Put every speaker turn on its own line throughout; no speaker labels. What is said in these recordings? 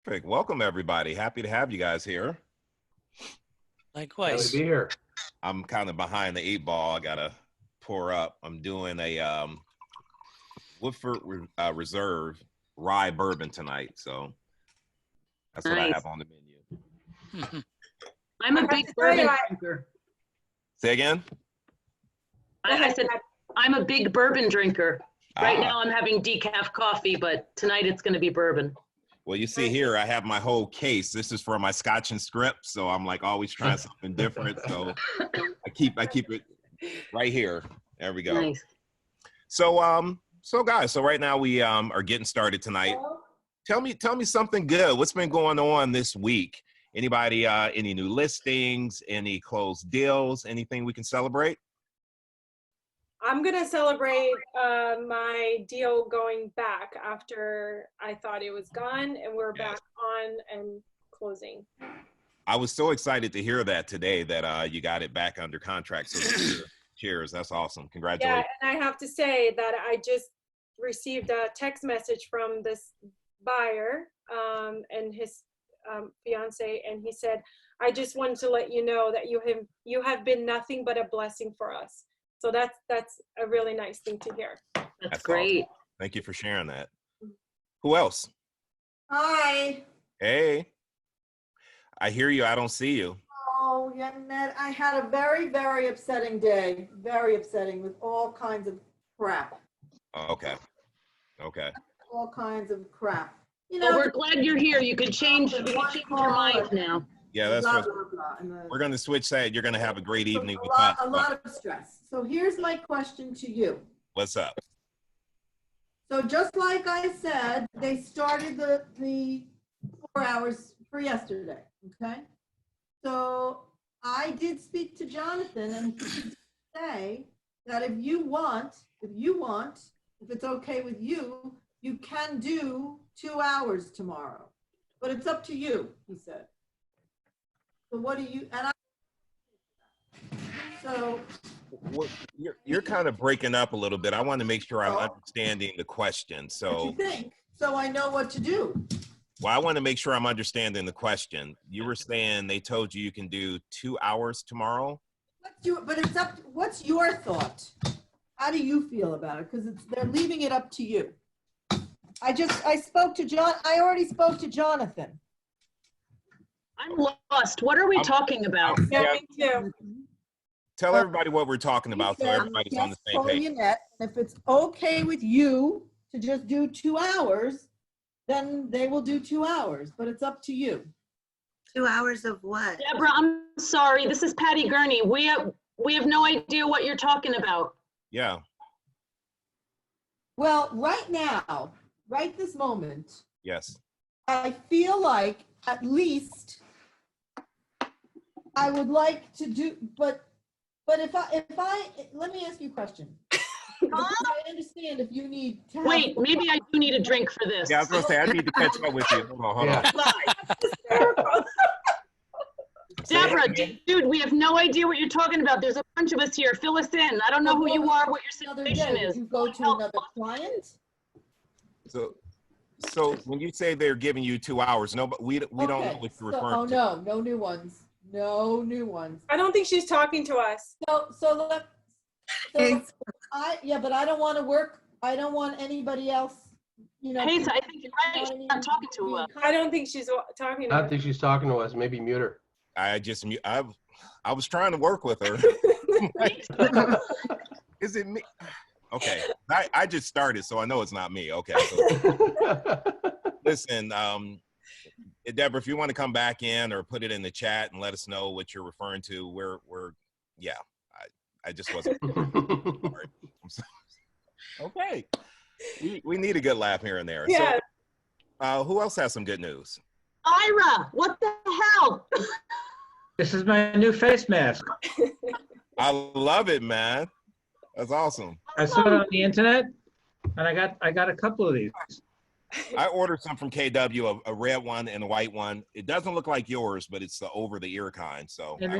Perfect. Welcome, everybody. Happy to have you guys here.
Likewise.
Glad to be here.
I'm kind of behind the 8 ball. I got to pour up. I'm doing a Woodford Reserve rye bourbon tonight. So that's what I have on the menu.
I'm a big bourbon drinker.
Say again?
I said I'm a big bourbon drinker. Right now I'm having decaf coffee, but tonight it's going to be bourbon.
Well, you see here, I have my whole case. This is for my Scotch and Script, so I'm like always trying something different. So I keep it right here. There we go.
Nice.
So guys, so right now we are getting started tonight. Tell me something good. What's been going on this week? Anybody any new listings, any closed deals, anything we can celebrate?
I'm going to celebrate my deal going back after I thought it was gone, and we're back on and closing.
I was so excited to hear that today that you got it back under contract. So cheers. That's awesome. Congratulations.
Yeah, and I have to say that I just received a text message from this buyer and his fiance, and he said, I just wanted to let you know that you have been nothing but a blessing for us. So that's a really nice thing to hear.
That's great.
Awesome. Thank you for sharing that. Who else?
Hi.
Hey. I hear you. I don't see you.
Oh, Annette, I had a very, very upsetting day. Very upsetting with all kinds of crap.
Okay.
All kinds of crap. You
Well,
know,
we're glad you're here. You can change your mind now.
Yeah, that's
blah,
what
blah, blah,
we're going to switch that. You're going to have a great evening with us.
a lot of stress. So here's my question to you.
What's up?
So just like I said, they started the 4 hours for yesterday, okay? So I did speak to Jonathan, and he did say that if it's okay with you, you can do 2 hours tomorrow, but it's up to you, he said. So what do you, and so.
You're kind of breaking up a little bit. I want to make sure I'm understanding the question. So
what you think? So I know what to do.
Well, I want to make sure I'm understanding the question. You were saying they told you can do 2 hours tomorrow?
But it's up, what's your thought? How do you feel about it? Because they're leaving it up to you. I already spoke to Jonathan.
I'm lost. What are we talking about?
Yeah, me too.
Tell everybody what we're talking about so everybody's on the same page.
Annette, if it's okay with you to just do 2 hours, then they will do 2 hours, but it's up to you.
2 hours of what?
Deborah, I'm sorry. This is Patty Gurney. We have no idea what you're talking about.
Yeah.
Well, right now, right this moment,
Yes.
I feel like at least I would like to do, but if I let me ask you a question. I understand if you need to have.
Wait, maybe I do need a drink for this.
Yeah, I was going to say, I need to catch up with you. Hold on.
Deborah, dude, we have no idea what you're talking about. There's a bunch of us here. Fill us in. I don't know who you are, what your situation is.
You go to another client?
So when you say they're giving you 2 hours, we don't know what you're referring to.
Oh, no new ones. No new ones.
I don't think she's talking to us.
But I don't want to work. I don't want anybody else,
Hey, so I think you're right. She's not talking to us.
I don't think she's talking to
I
us.
don't think she's talking to us. Maybe mute her.
I was trying to work with her. Is it me? Okay. I just started, so I know it's not me. Okay. So, listen, Deborah, if you want to come back in or put it in the chat and let us know what you're referring to, I just wasn't. Sorry. I'm sorry. Okay. We need a good laugh here and there.
Yeah.
So, who else has some good news?
Ira, what the hell?
This is my new face mask.
I love it, man. That's awesome.
I saw it on the internet, and I got a couple of these.
I ordered some from KW, a red one and a white one. It doesn't look like yours, but it's the over the ear kind. So
And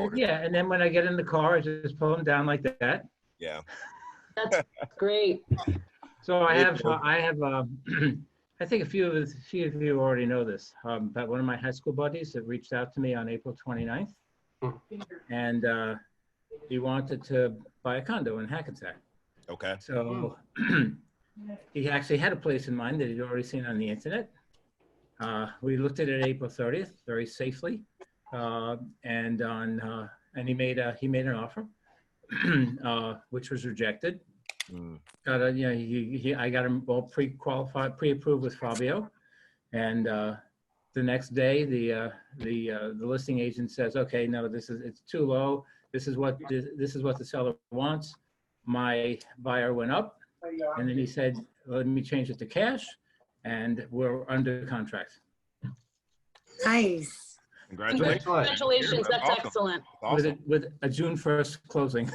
then when I get in the car, I just pull them down like that.
Yeah.
That's great.
So I have I think a few of you already know this, but one of my high school buddies that reached out to me on April 29th, and he wanted to buy a condo in Hackensack.
Okay.
So he actually had a place in mind that he'd already seen on the internet. We looked at it April 30th very safely, and he made an offer, which was rejected. Got a, you know, I got him all pre-qualified, pre-approved with Fabio, and the next day the listing agent says, okay, no, it's too low. This is what the seller wants. My buyer went up, and then he said, let me change it to cash, and we're under contract.
Nice.
Congratulations.
Congratulations, that's
awesome.
excellent.
Awesome.
With a June 1st closing.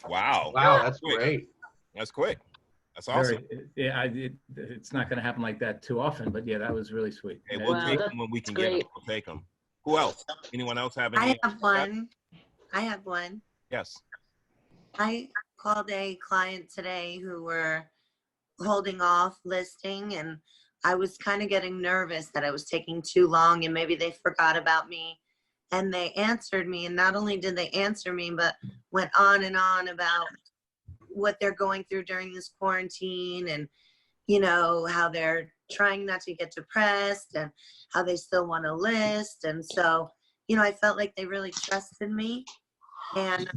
Wow.
Wow, that's great.
That's quick. That's awesome.
It's not going to happen like that too often, but yeah, that was really sweet.
Hey, we'll
Wow,
take them when we can get them.
great.
We'll take them. Who else? Anyone else have any?
I have one.
Yes.
I called a client today who were holding off listing, and I was kind of getting nervous that I was taking too long and maybe they forgot about me. And they answered me, and not only did they answer me, but went on and on about what they're going through during this quarantine, and you know, how they're trying not to get depressed and how they still want to list. And so, you know, I felt like they really trusted me, and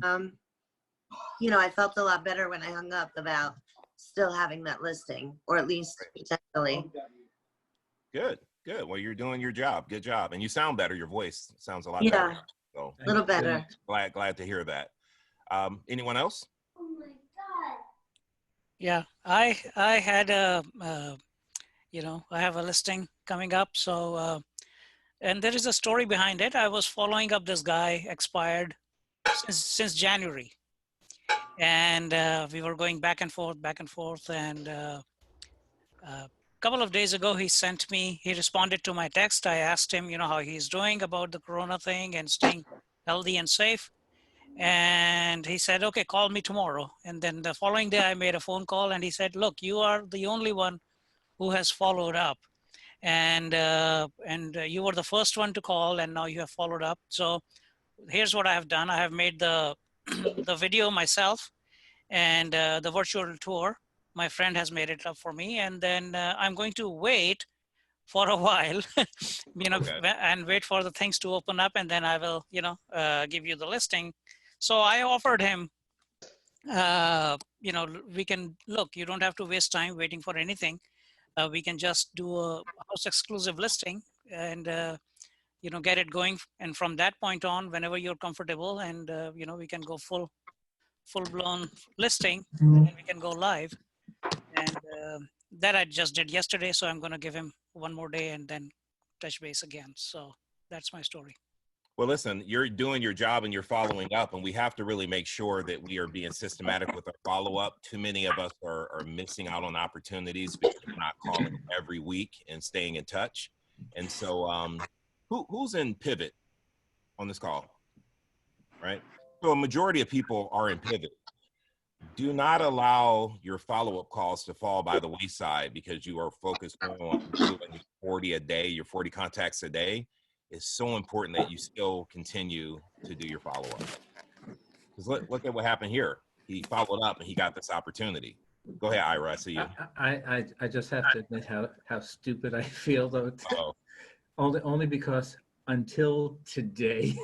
you know, I felt a lot better when I hung up about still having that listing, or at least potentially.
Good. Good. Well, you're doing your job. Good job. And you sound better. Your voice sounds a lot
Yeah,
better. So
a little better.
glad to hear that. Anyone else?
Yeah, I had a, you know, I have a listing coming up. So, and there is a story behind it. I was following up this guy, expired since January. And we were going back and forth. And a couple of days ago, he responded to my text. I asked him, you know, how he's doing about the Corona thing and staying healthy and safe. And he said, okay, call me tomorrow. And then the following day I made a phone call, and he said, look, you are the only one who has followed up. And you were the first one to call, and now you have followed up. So here's what I have done. I have made the video myself, and the virtual tour. My friend has made it up for me. And then I'm going to wait for a while, you know, and wait for the things to open up. And then I will, you know, give you the listing. So I offered him, you know, we can, look, you don't have to waste time waiting for anything. We can just do a house exclusive listing and, you know, get it going. And from that point on, whenever you're comfortable, and, you know, we can go full blown listing, and we can go live. And that I just did yesterday. So I'm going to give him one more day and then touch base again. So that's my story.
Well, listen, you're doing your job and you're following up, and we have to really make sure that we are being systematic with our follow-up. Too many of us are missing out on opportunities because we're not calling every week and staying in touch. And so who's in Pivot on this call, right? So a majority of people are in Pivot. Do not allow your follow-up calls to fall by the wayside because you are focused on doing 40 a day, your 40 contacts a day. It's so important that you still continue to do your follow-up. Because look at what happened here. He followed up and he got this opportunity. Go ahead, Ira, I see you.
I just have to admit how stupid I feel, though. Only because until today,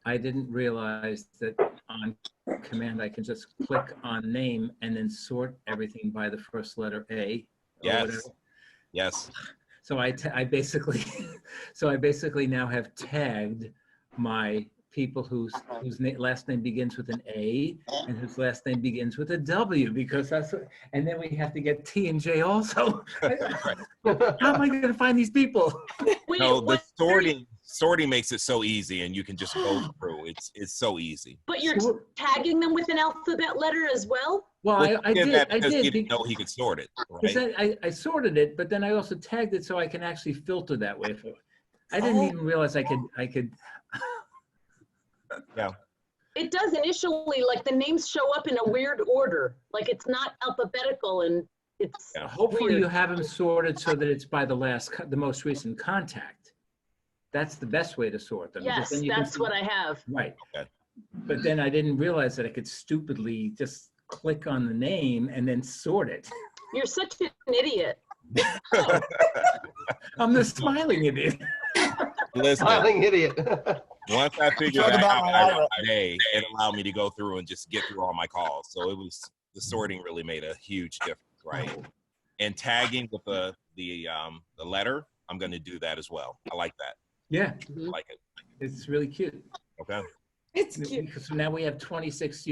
I didn't realize that on command I can just click on name and then sort everything by the first letter A.
Yes. Yes.
So I basically, now have tagged my people whose last name begins with an A and whose last name begins with a W, because that's what, and then we have to get T and J also. How am I going to find these people?
No, the sorting makes it so easy, and you can just go through. It's so easy.
But you're tagging them with an alphabet letter as well?
Well, I did.
He didn't know he could sort it, right?
I sorted it, but then I also tagged it so I can actually filter that way. I didn't even realize I could.
Yeah.
It does initially, like the names show up in a weird order. Like it's not alphabetical, and It's
Yeah.
Hopefully
weird.
you have them sorted so that it's by the most recent contact. That's the best way to sort them. because
Yes,
then you can
that's
see-
what I have.
Right.
Okay.
But then I didn't realize that I could stupidly just click on the name and then sort it.
You're such an idiot.
I'm the smiling idiot.
Listen,
Smiling idiot.
once I figured
Talk
that
about
out
my
by
Ira.
Friday, it allowed me to go through and just get through all my calls. So it was, the sorting really made a huge difference, right? And tagging with the letter, I'm going to do that as well. I like that.
Yeah,
I like it.
it's really cute.
Okay.
It's cute.
So now we have 26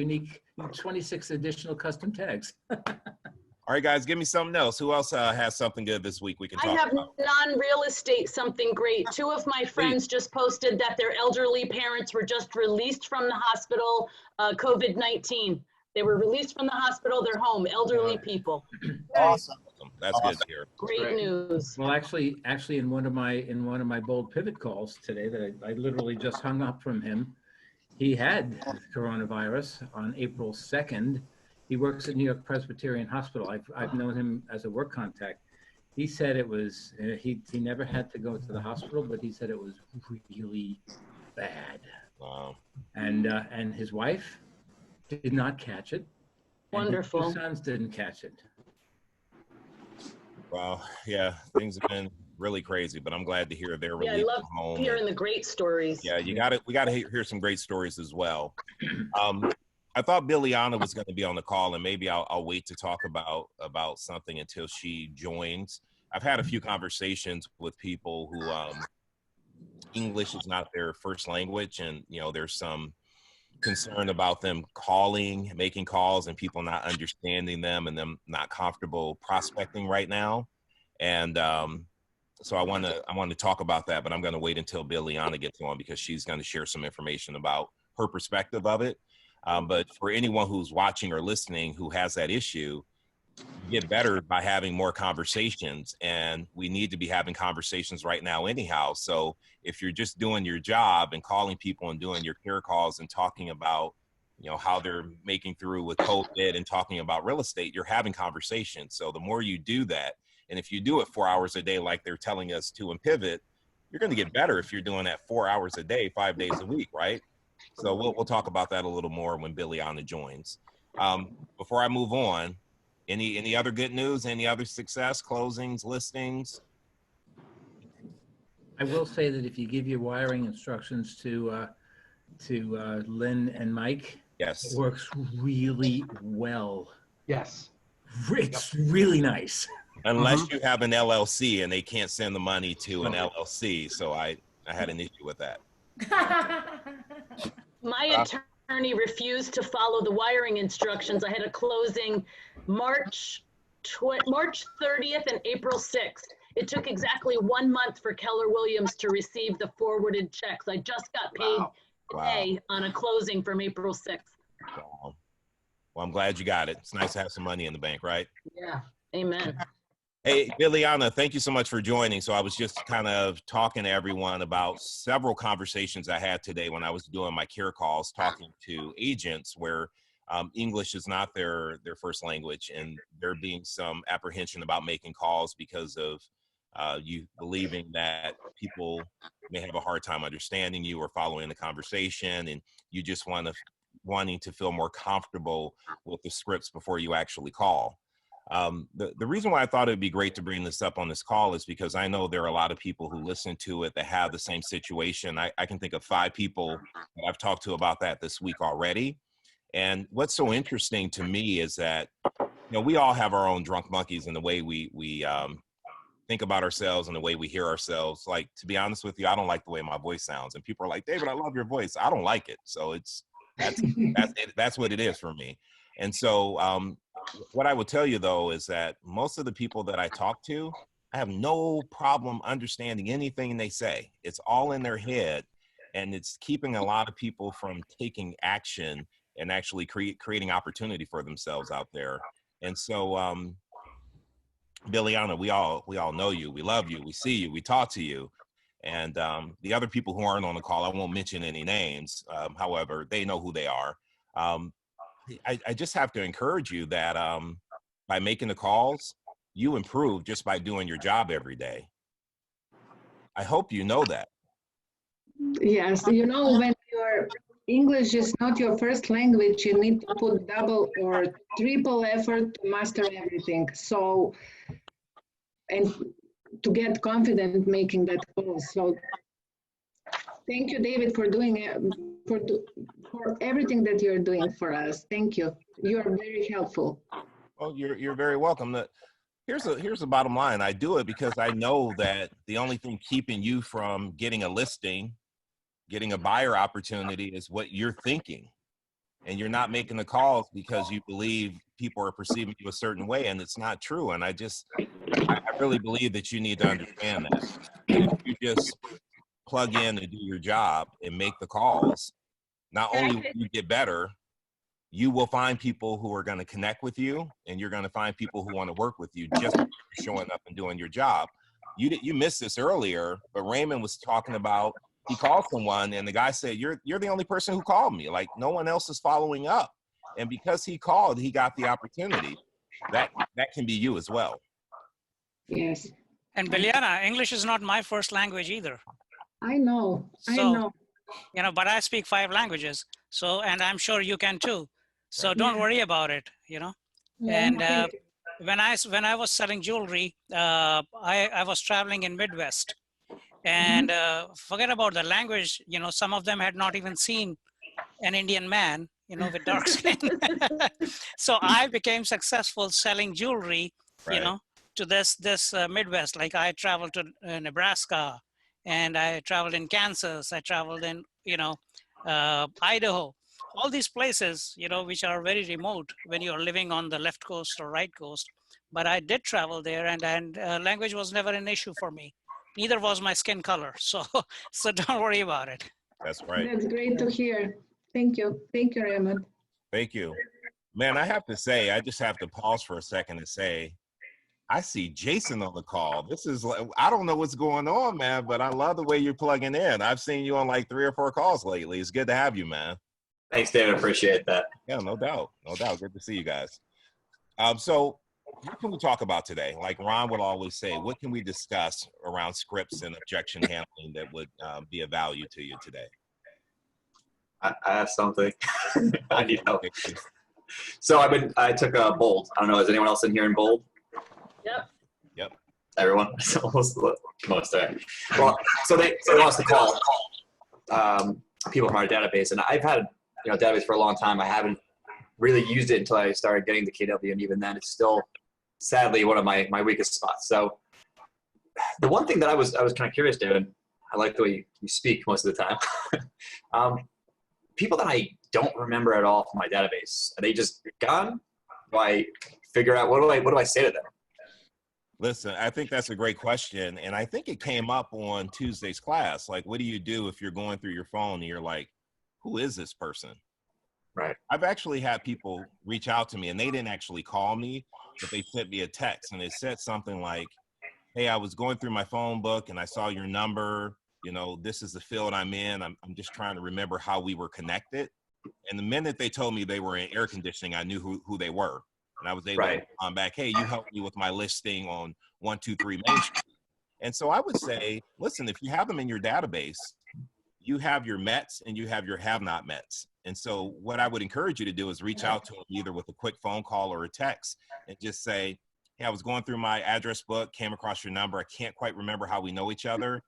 additional custom tags.
All right, guys, give me something else. Who else has something good this week we can
I
talk
have
about?
non-real estate something great. Two of my friends just posted that their elderly parents were just released from the hospital, COVID-19. They were released from the hospital, they're home, elderly people.
Awesome.
That's good to hear.
Great
Great.
news.
Well, actually, in one of my bold pivot calls today that I literally just hung up from him, he had coronavirus on April 2nd. He works at New York Presbyterian Hospital. I've known him as a work contact. He said it was he never had to go to the hospital, but he said it was really bad.
Wow.
And his wife did not catch it. And his
Wonderful.
two sons didn't catch it.
Wow. Yeah, things have been really crazy, but I'm glad to hear they're
Yeah, I
released
love
from home.
hearing the great stories.
Yeah, we got to hear some great stories as well. I thought Billiana was going to be on the call, and maybe I'll wait to talk about something until she joins. I've had a few conversations with people who English is not their first language, and there's some concern about them making calls, and people not understanding them, and them not comfortable prospecting right now. And so I want to talk about that, but I'm going to wait until Billiana gets on because she's going to share some information about her perspective of it. But for anyone who's watching or listening who has that issue, you get better by having more conversations, and we need to be having conversations right now anyhow. So if you're just doing your job and calling people and doing your care calls and talking about how they're making through with COVID and talking about real estate, you're having conversations. So the more you do that, and if you do it 4 hours a day like they're telling us to in Pivot, you're going to get better if you're doing that 4 hours a day, 5 days a week, right? So we'll talk about that a little more when Billiana joins. Before I move on, any other good news? Any other success, closings, listings?
I will say that if you give your wiring instructions to Lynn and Mike,
Yes.
it works really well.
Yes.
It's really nice.
Unless you have an LLC and they can't send the money to an LLC. So I had an issue with that.
My attorney refused to follow the wiring instructions. I had a closing March 30th and April 6th. It took exactly 1 month for Keller Williams to receive the forwarded checks. I just got paid today on a closing from April 6th.
Wow. Well, I'm glad you got it. It's nice to have some money in the bank, right?
Yeah, amen.
Hey, Billiana, thank you so much for joining. So I was just kind of talking to everyone about several conversations I had today when I was doing my care calls, talking to agents where English is not their first language, and there being some apprehension about making calls because of you believing that people may have a hard time understanding you or following the conversation, and you just wanting to feel more comfortable with the scripts before you actually call. The reason why I thought it'd be great to bring this up on this call is because I know there are a lot of people who listen to it that have the same situation. I can think of 5 people that I've talked to about that this week already. And what's so interesting to me is that, we all have our own drunk monkeys in the way we think about ourselves and the way we hear ourselves. Like, to be honest with you, I don't like the way my voice sounds. And people are like, David, I love your voice. I don't like it. So that's what it is for me. And so what I would tell you, though, is that most of the people that I talk to, I have no problem understanding anything they say. It's all in their head, and it's keeping a lot of people from taking action and actually creating opportunity for themselves out there. And so, Billiana, we all know you. We love you. We see you. We talk to you. And the other people who aren't on the call, I won't mention any names. However, they know who they are. I just have to encourage you that by making the calls, you improve just by doing your job every day. I hope you know that.
Yes, you know, when your English is not your first language, you need to put double or triple effort to master everything. So, and to get confident making that call. So thank you, David, for doing it, for everything that you're doing for us. Thank you. You are very helpful.
Well, you're very welcome. Here's the bottom line. I do it because I know that the only thing keeping you from getting a listing, getting a buyer opportunity, is what you're thinking. And you're not making the calls because you believe people are perceiving you a certain way, and it's not true. And I really believe that you need to understand that. And if you just plug in and do your job and make the calls, not only will you get better, you will find people who are going to connect with you, and you're going to find people who want to work with you just for showing up and doing your job. You missed this earlier, but Raymond was talking about, he called someone and the guy said, you're the only person who called me. Like, no one else is following up. And because he called, he got the opportunity. That can be you as well.
Yes.
And Biljana, English is not my first language either.
I know. I
So,
know.
you know, but I speak 5 languages. So, and I'm sure you can too. So don't worry about it, you know. And when I was selling jewelry, I was traveling in Midwest. And forget about the language, you know, some of them had not even seen an Indian man, you know, with dark skin. So I became successful selling jewelry, you know, to this Midwest. Like I traveled to Nebraska, and I traveled in Kansas. I traveled in, you know, Idaho. All these places, you know, which are very remote when you're living on the left coast or right coast. But I did travel there, and language was never an issue for me. Neither was my skin color. So don't worry about it.
That's right.
That's great to hear. Thank you. Thank you, Raymond.
Thank you. Man, I have to say, I just have to pause for a second and say, I see Jason on the call. This is, I don't know what's going on, man, but I love the way you're plugging in. I've seen you on like 3 or 4 calls lately. It's good to have you, man.
Thanks, David. Appreciate that.
Yeah, no doubt. No doubt. Good to see you guys. So what can we talk about today? Like Ron would always say, what can we discuss around scripts and objection handling that would be of value to you today?
I have something. I need help. So I took a Bold. I don't know, is anyone else in here in Bold?
Yep.
Everyone? Most of it. Well, so they want us to call people from our database, and I've had a database for a long time. I haven't really used it until I started getting the KW, and even then it's still sadly one of my weakest spots. So the one thing that I was kind of curious, David, I like the way you speak most of the time. People that I don't remember at all from my database, are they just gone? Do I figure out, what do I say to them?
Listen, I think that's a great question. And I think it came up on Tuesday's class. Like, what do you do if you're going through your phone and you're like, who is this person?
Right.
I've actually had people reach out to me, and they didn't actually call me, but they sent me a text, and it said something like, hey, I was going through my phone book and I saw your number. You know, this is the field I'm in. I'm just trying to remember how we were connected. And the minute they told me they were in air conditioning, I knew who they were. And I was able to come back, hey, you helped me with my listing on 123 Main Street. And so I would say, listen, if you have them in your database, you have your Mets and you have your have-not Mets. And so what I would encourage you to do is reach out to them either with a quick phone call or a text and just say, hey, I was going through my address book, came across your number. I can't quite remember how we know each other.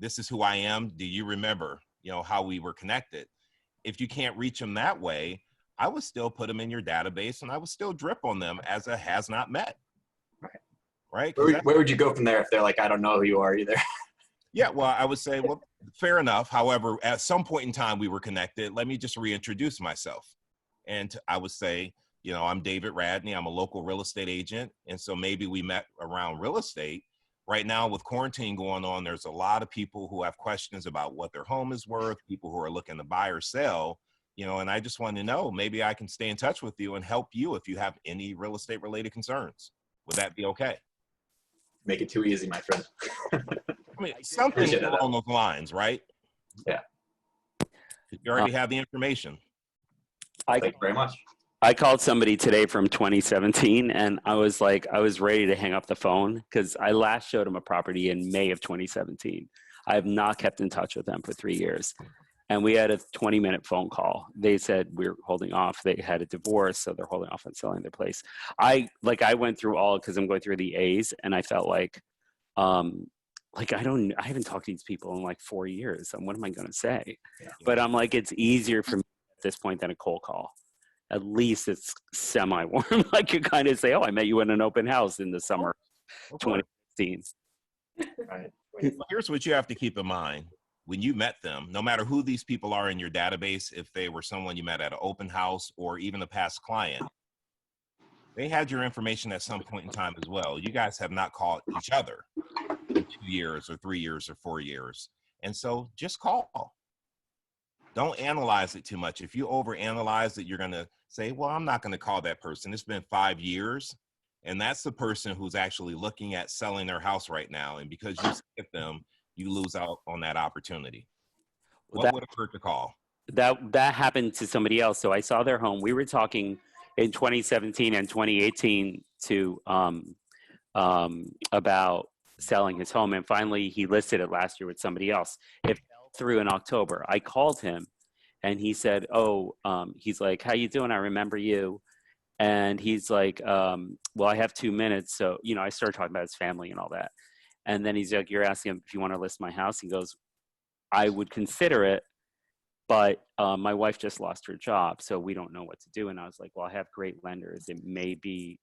This is who I am. Do you remember, how we were connected? If you can't reach them that way, I would still put them in your database and I would still drip on them as a has not met. Right?
Where would you go from there if they're like, I don't know who you are either?
Yeah, well, I would say, well, fair enough. However, at some point in time we were connected. Let me just reintroduce myself. And I would say, I'm David Radney. I'm a local real estate agent. And so maybe we met around real estate. Right now with quarantine going on, there's a lot of people who have questions about what their home is worth, people who are looking to buy or sell, and I just want to know, maybe I can stay in touch with you and help you if you have any real estate related concerns. Would that be okay?
Make it too easy, my friend.
I mean, something along those lines, right?
Yeah.
You already have the information.
Thank you very much.
I called somebody today from 2017, and I was like, I was ready to hang up the phone because I last showed them a property in May of 2017. I have not kept in touch with them for 3 years. And we had a 20-minute phone call. They said we're holding off. They had a divorce, so they're holding off on selling their place. I went through all, because I'm going through the A's, and I felt like I haven't talked to these people in like 4 years. And what am I going to say? But I'm like, it's easier for me at this point than a cold call. At least it's semi-warm. I could kind of say, oh, I met you in an open house in the summer of 2016.
Right.
Here's what you have to keep in mind. When you met them, no matter who these people are in your database, if they were someone you met at an open house or even a past client, they had your information at some point in time as well. You guys have not called each other in 2 years or 3 years or 4 years. And so just call. Don't analyze it too much. If you overanalyze it, you're going to say, well, I'm not going to call that person. It's been 5 years. And that's the person who's actually looking at selling their house right now. And because you skip them, you lose out on that opportunity. What would it hurt to call?
That happened to somebody else. So I saw their home. We were talking in 2017 and 2018 to about selling his home, and finally he listed it last year with somebody else. It fell through in October. I called him, and he said, "Oh, he's like, how you doing? I remember you." And he's like, "Well, I have 2 minutes." So I started talking about his family and all that, and then he's like, "You're asking him if you want to list my house?" He goes, "I would consider it, but my wife just lost her job, so we don't know what to do." And I was like, well, I have great lenders. It may be,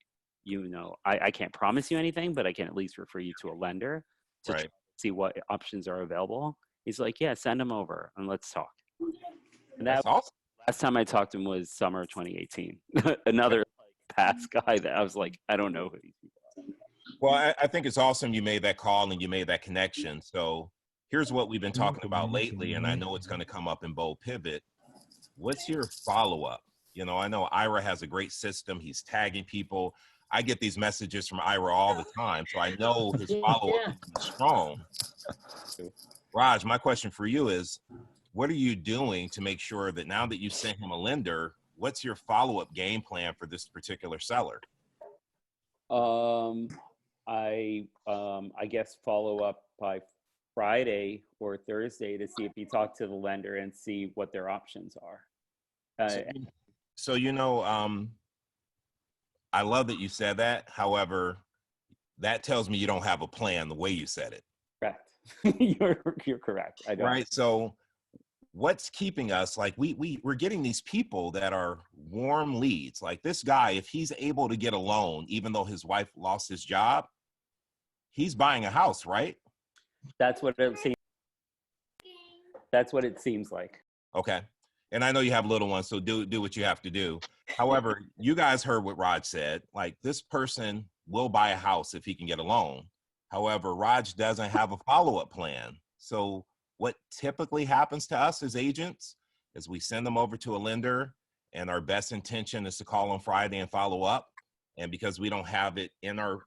I can't promise you anything, but I can at least refer you to a lender to try to see what options are available. He's like, yeah, send them over and let's talk. And
that's awesome.
Last time I talked to him was summer of 2018. Another past guy that I was like, I don't know who these people are.
Well, I think it's awesome you made that call and you made that connection. So here's what we've been talking about lately, and I know it's going to come up in Bold Pivot. What's your follow-up? I know Ira has a great system. He's tagging people. I get these messages from Ira all the time, so I know his follow-up is strong. Raj, my question for you is, what are you doing to make sure that now that you sent him a lender, what's your follow-up game plan for this particular seller?
I guess follow up by Friday or Thursday to see if you talk to the lender and see what their options are.
So I love that you said that. However, that tells me you don't have a plan the way you said it.
Correct. You're correct. I don't.
Right. So what's keeping us, like we're getting these people that are warm leads. Like this guy, if he's able to get a loan, even though his wife lost his job, he's buying a house, right?
That's what it seems. That's what it seems like.
Okay. And I know you have little ones, so do what you have to do. However, you guys heard what Raj said. Like this person will buy a house if he can get a loan. However, Raj doesn't have a follow-up plan. So what typically happens to us as agents is we send them over to a lender, and our best intention is to call on Friday and follow up. And because we don't have it in our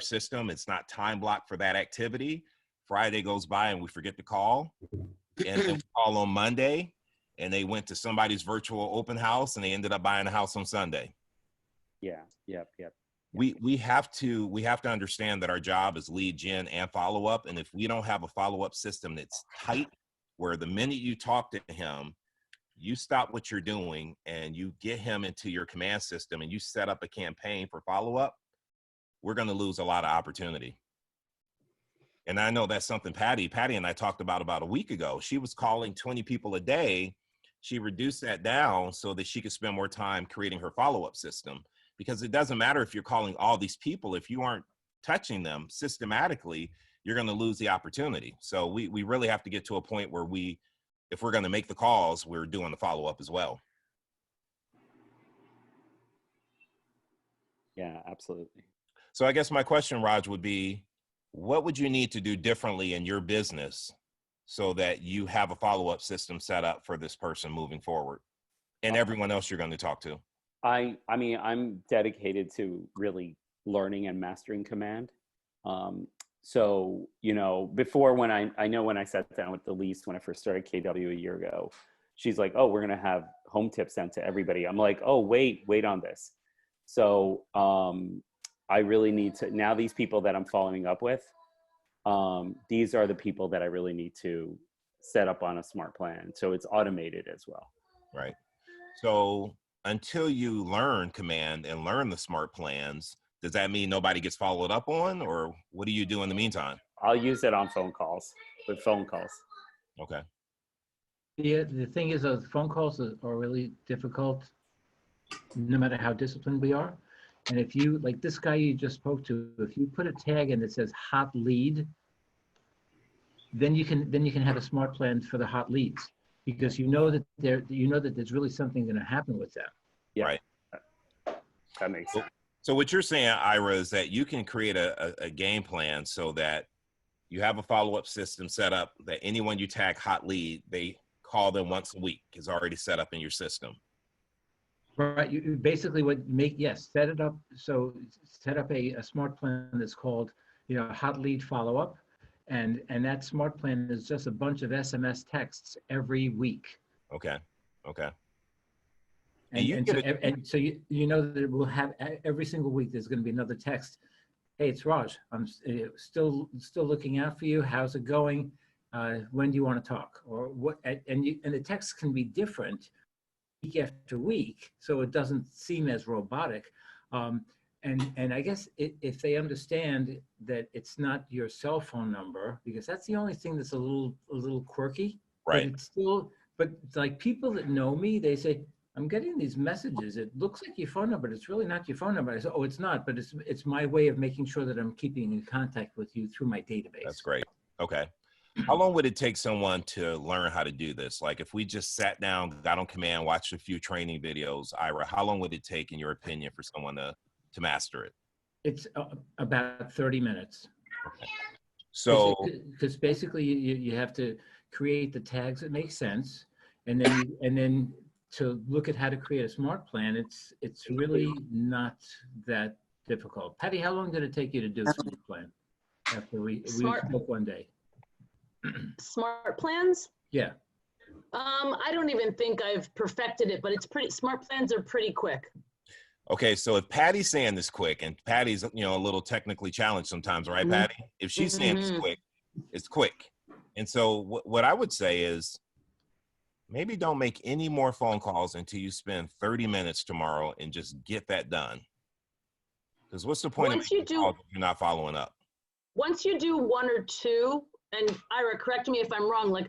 system, it's not time blocked for that activity. Friday goes by and we forget to call, and then we call on Monday, and they went to somebody's virtual open house and they ended up buying a house on Sunday.
Yeah. Yep.
We have to understand that our job is lead gen and follow up. And if we don't have a follow up system that's tight, where the minute you talk to him, you stop what you're doing and you get him into your command system and you set up a campaign for follow up, we're going to lose a lot of opportunity. And I know that's something Patty and I talked about a week ago. She was calling 20 people a day. She reduced that down so that she could spend more time creating her follow-up system, because it doesn't matter if you're calling all these people. If you aren't touching them systematically, you're going to lose the opportunity. So we really have to get to a point where if we're going to make the calls, we're doing the follow-up as well.
Yeah, absolutely.
So I guess my question, Raj, would be, what would you need to do differently in your business so that you have a follow-up system set up for this person moving forward and everyone else you're going to talk to?
I mean, I'm dedicated to really learning and mastering command. So, before when I know when I sat down with the lease, when I first started KW a year ago, she's like, oh, we're going to have home tips sent to everybody. I'm like, oh, wait on this. So I really need to, now these people that I'm following up with, these are the people that I really need to set up on a smart plan. So it's automated as well.
Right. So until you learn Command and learn the smart plans, does that mean nobody gets followed up on, or what do you do in the meantime?
I'll use it on phone calls, with phone calls.
Okay.
Yeah, the thing is, those phone calls are really difficult, no matter how disciplined we are. And if you, like this guy you just spoke to, if you put a tag in that says hot lead, then you can have a smart plan for the hot leads, because you know that there's really something going to happen with them.
Yeah.
Right.
That makes sense.
So what you're saying, Ira, is that you can create a game plan so that you have a follow-up system set up that anyone you tag hot lead, they call them once a week, is already set up in your system.
Right. You basically set it up. So set up a smart plan that's called, hot lead follow-up. And that smart plan is just a bunch of SMS texts every week.
Okay. Okay.
And so you know that we'll have every single week, there's going to be another text. Hey, it's Raj. I'm still looking out for you. How's it going? When do you want to talk? Or what? And the texts can be different week after week, so it doesn't seem as robotic. And I guess if they understand that it's not your cell phone number, because that's the only thing that's a little quirky.
Right.
But it's still, but like people that know me, they say, I'm getting these messages. It looks like your phone number, but it's really not your phone number. I say, oh, it's not, but it's my way of making sure that I'm keeping in contact with you through my database.
That's great. Okay. How long would it take someone to learn how to do this? Like if we just sat down, got on Command, watched a few training videos, Ira, how long would it take, in your opinion, for someone to master it?
It's about 30 minutes.
Okay. So,
because basically you have to create the tags that make sense, and then to look at how to create a smart plan, it's really not that difficult. Patty, how long did it take you to do a smart plan after we spoke one day?
Smart plans?
Yeah.
I don't even think I've perfected it, but smart plans are pretty quick.
okay, so if Patty's saying this quick, and Patty's a little technically challenged sometimes, right, Patty? If she's saying it's quick. And so what I would say is, maybe don't make any more phone calls until you spend 30 minutes tomorrow and just get that done. Because what's the point of making calls if you're not following up?
Once you do one or two, and Ira, correct me if I'm wrong, like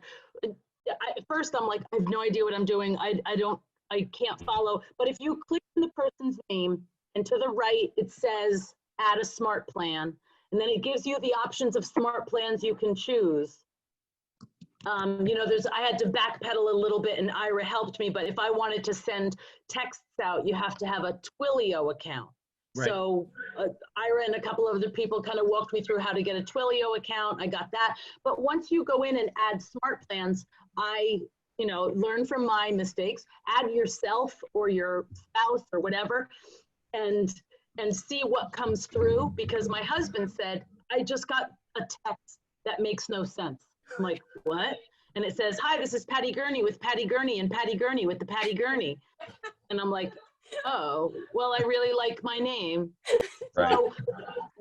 first I'm like, I have no idea what I'm doing. I can't follow. But if you click on the person's name and to the right, it says add a smart plan. And then it gives you the options of smart plans you can choose. I had to backpedal a little bit and Ira helped me, but if I wanted to send texts out, you have to have a Twilio account. Right. So Ira and a couple of other people kind of walked me through how to get a Twilio account. I got that. But once you go in and add smart plans, I learn from my mistakes, add yourself or your spouse or whatever, and see what comes through. Because my husband said, I just got a text that makes no sense. I'm like, what? And it says, hi, this is Patty Gurney with Patty Gurney and Patty Gurney with the Patty Gurney. And I'm like, oh, well, I really like my name. Right. So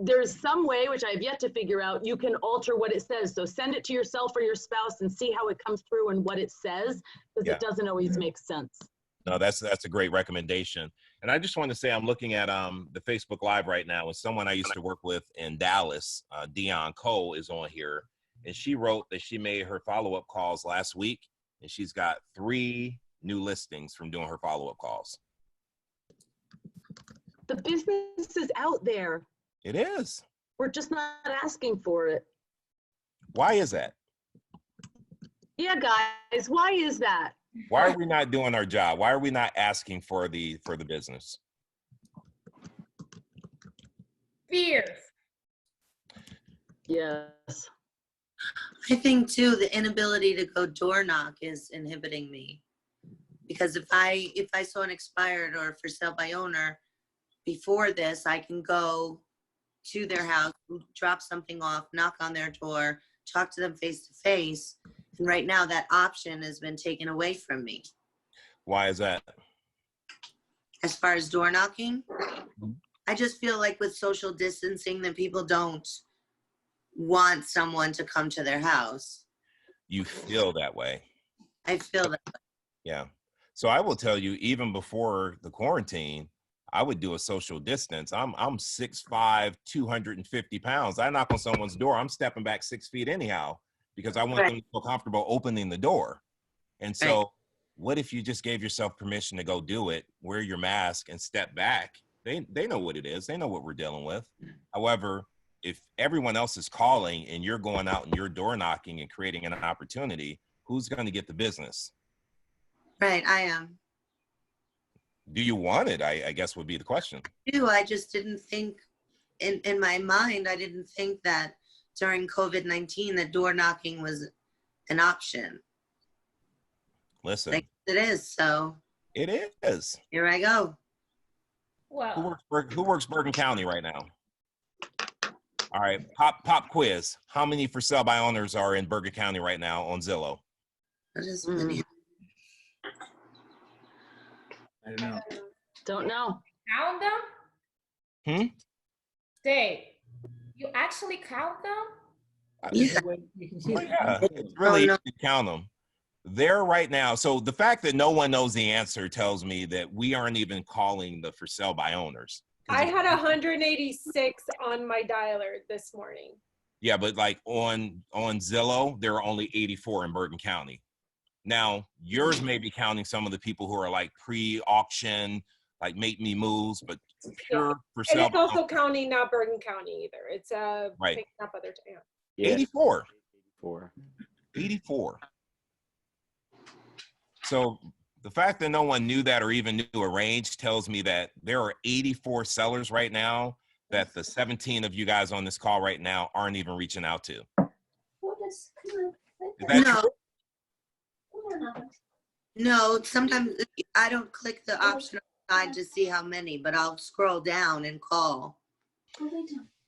there's some way, which I've yet to figure out, you can alter what it says. So send it to yourself or your spouse and see how it comes through and what it says, because it doesn't always make sense.
No, that's a great recommendation. And I just want to say, I'm looking at the Facebook Live right now, and someone I used to work with in Dallas, Dion Cole, is on here. And she wrote that she made her follow-up calls last week, and she's got 3 new listings from doing her follow-up calls.
The business is out there.
It is.
We're just not asking for it.
Why is that?
Yeah, guys, why is that?
Why are we not doing our job? Why are we not asking for the business?
Fear.
Yes.
I think too, the inability to go door knock is inhibiting me. Because if I saw an expired or for sale by owner before this, I can go to their house, drop something off, knock on their door, talk to them face to face. And right now that option has been taken away from me.
Why is that?
As far as door knocking, I just feel like with social distancing that people don't want someone to come to their house.
You feel that way.
I feel that.
Yeah. So I will tell you, even before the quarantine, I would do a social distance. I'm 6'5", 250 pounds. I knock on someone's door, I'm stepping back 6 feet anyhow, because I want them to feel comfortable opening the door. And so what if you just gave yourself permission to go do it, wear your mask and step back? They know what it is. They know what we're dealing with. However, if everyone else is calling and you're going out and you're door knocking and creating an opportunity, who's going to get the business?
Right, I am.
Do you want it? I guess would be the question.
I just didn't think, in my mind, I didn't think that during COVID-19 that door knocking was an option.
Listen.
Like it is, so.
It is.
Here I go.
Well,
Who works Bergen County right now? All right, pop quiz. How many for sale by owners are in Bergen County right now on Zillow?
I just,
I don't know.
Don't know.
count them? Dave, you actually count them?
Yeah.
You can see
Yeah, it's really easy to count them. They're right now. So the fact that no one knows the answer tells me that we aren't even calling the for sale by owners.
I had 186 on my dialer this morning.
Yeah, but like on Zillow, there are only 84 in Bergen County. Now, yours may be counting some of the people who are like pre-auction, like make me moves, but pure for sale.
And it's also counting not Bergen County either. It's
right.
picking up other towns.
Yeah.
84.
84.
84. So the fact that no one knew that or even knew a range tells me that there are 84 sellers right now that the 17 of you guys on this call right now aren't even reaching out to. Is that true?
No, sometimes I don't click the option on the side to see how many, but I'll scroll down and call.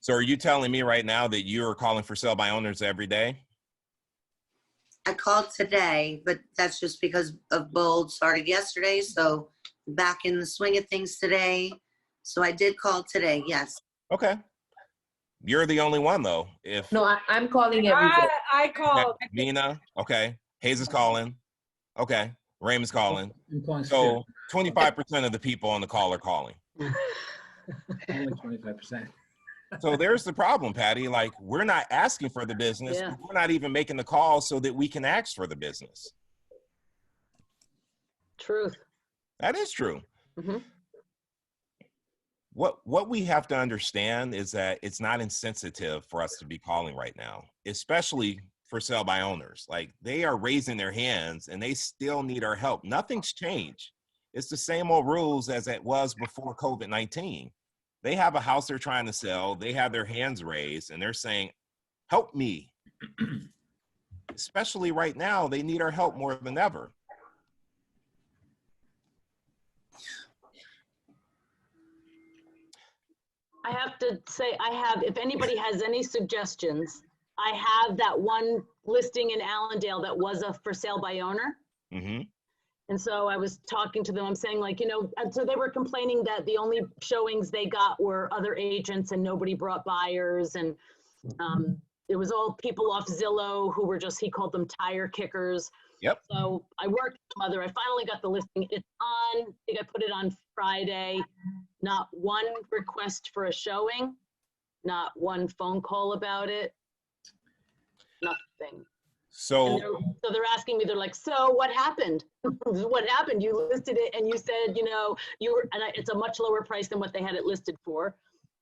So are you telling me right now that you're calling for sale by owners every day?
I called today, but that's just because of Bold started yesterday, so back in the swing of things today. So I did call today, yes.
Okay. You're the only one though. If
No, I'm calling every day.
I called.
Mina, okay. Hayes is calling. Okay. Raymond's calling.
I'm calling
So 25% of the people on the call are calling.
only 25%.
So there's the problem, Patty. Like, we're not asking for the business.
Yeah.
We're not even making the call so that we can ask for the business.
Truth.
That is true.
Mm-hmm.
What we have to understand is that it's not insensitive for us to be calling right now, especially for sale by owners. Like, they are raising their hands and they still need our help. Nothing's changed. It's the same old rules as it was before COVID-19. They have a house they're trying to sell. They have their hands raised and they're saying, help me. Especially right now, they need our help more than ever.
I have to say, if anybody has any suggestions, I have that one listing in Allendale that was a for sale by owner.
Mm-hmm.
And so I was talking to them, I'm saying like, and so they were complaining that the only showings they got were other agents and nobody brought buyers. And it was all people off Zillow who were just, he called them tire kickers.
Yep.
So I worked with Mother. I finally got the listing. It's on, I think I put it on Friday. Not one request for a showing, not one phone call about it, nothing.
So
they're asking me, they're like, so what happened? What happened? You listed it and you said, it's a much lower price than what they had it listed for.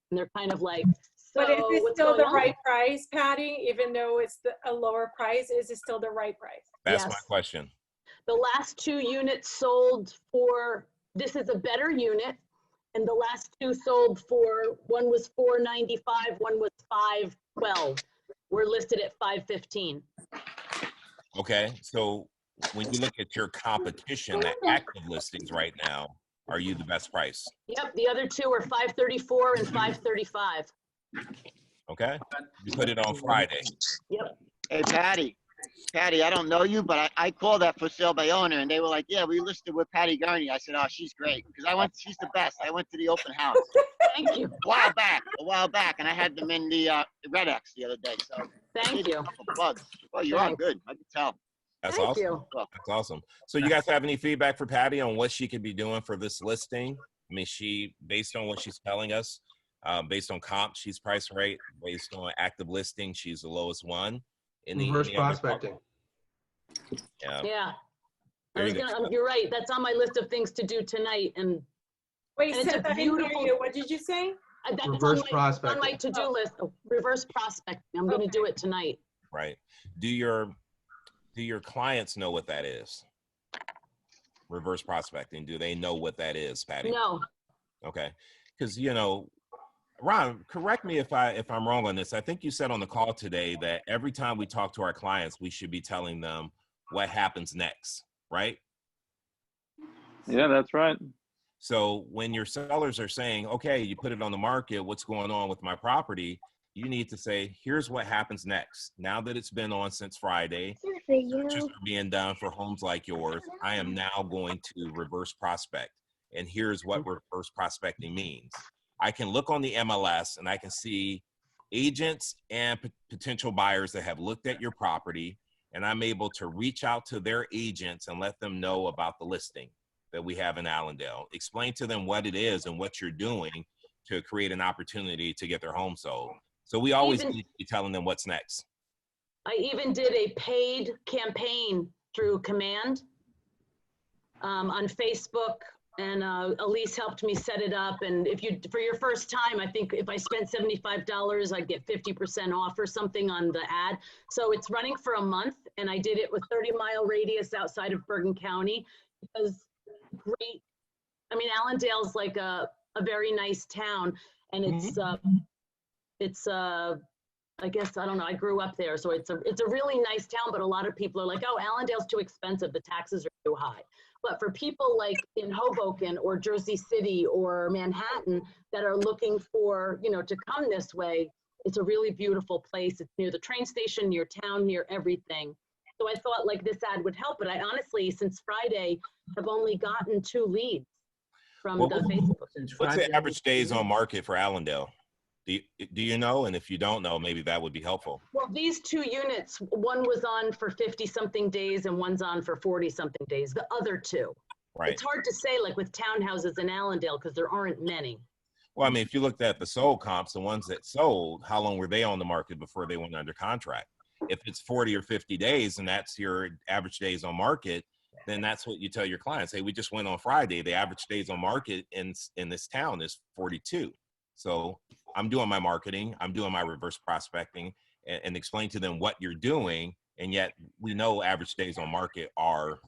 And they're kind of like, so
But is it
what's
still
going
the
on?
right price, Patty? Even though it's a lower price, is it still the right price?
that's
Yes.
my question.
The last 2 units sold for, this is a better unit. And the last 2 sold for, one was $495, one was $512. We're listed at $515.
Okay. So when you look at your competition, the active listings right now, are you the best price?
Yep, the other 2 are $534 and $535.
Okay. You put it on Friday.
Yep.
Hey, Patty. Patty, I don't know you, but I called that for sale by owner, and they were like, "Yeah, we listed with Patty Gurney." I said, "Oh, she's great," because she's the best. I went to the open house.
Thank you.
A while back, and I had them in the Red X the other day. So
Thank you.
Plugs. Well, you are good. I can tell.
That's
Thank
awesome.
you.
That's awesome. So you guys have any feedback for Patty on what she could be doing for this listing? I mean, based on what she's telling us, based on comp, she's priced right. Based on active listing, she's the lowest one.
Reverse prospecting.
Yeah.
You're right. That's on my list of things to do tonight. And
Wait,
it's
Seth, I didn't hear you. What did you say?
That's
Reverse
on
prospecting.
my to-do list. Reverse prospecting. I'm going to do it tonight.
Right. Do your clients know what that is? Reverse prospecting. Do they know what that is, Patty?
No.
Okay. Because, Ron, correct me if I'm wrong on this. I think you said on the call today that every time we talk to our clients, we should be telling them what happens next, right?
Yeah, that's right.
So when your sellers are saying, okay, you put it on the market, what's going on with my property? You need to say, here's what happens next. Now that it's been on since Friday, searches are being done for homes like yours. I am now going to reverse prospect. And here's what reverse prospecting means. I can look on the MLS and I can see agents and potential buyers that have looked at your property, and I'm able to reach out to their agents and let them know about the listing that we have in Allendale. Explain to them what it is and what you're doing to create an opportunity to get their home sold. So we always need to be telling them what's next.
I even did a paid campaign through Command on Facebook. And Elise helped me set it up. And for your first time, I think if I spent $75, I'd get 50% off or something on the ad. So it's running for a month, and I did it with 30-mile radius outside of Bergen County. Because great, I mean, Allendale's like a very nice town, and it's I guess, I don't know, I grew up there, so it's a really nice town, but a lot of people are like, oh, Allendale's too expensive, the taxes are too high. But for people like in Hoboken or Jersey City or Manhattan that are looking for, to come this way, it's a really beautiful place. It's near the train station, near town, near everything. So I thought like this ad would help, but I honestly, since Friday, have only gotten 2 leads from the Facebook.
What's the average days on market for Allendale? Do you know? And if you don't know, maybe that would be helpful.
Well, these 2 units, one was on for 50-something days and one's on for 40-something days, the other 2.
Right.
It's hard to say like with townhouses in Allendale because there aren't many.
Well, I mean, if you looked at the sold comps, the ones that sold, how long were they on the market before they went under contract? If it's 40 or 50 days and that's your average days on market, then that's what you tell your clients. Hey, we just went on Friday. The average days on market in this town is 42. So I'm doing my marketing, I'm doing my reverse prospecting, and explain to them what you're doing. And yet we know average days on market are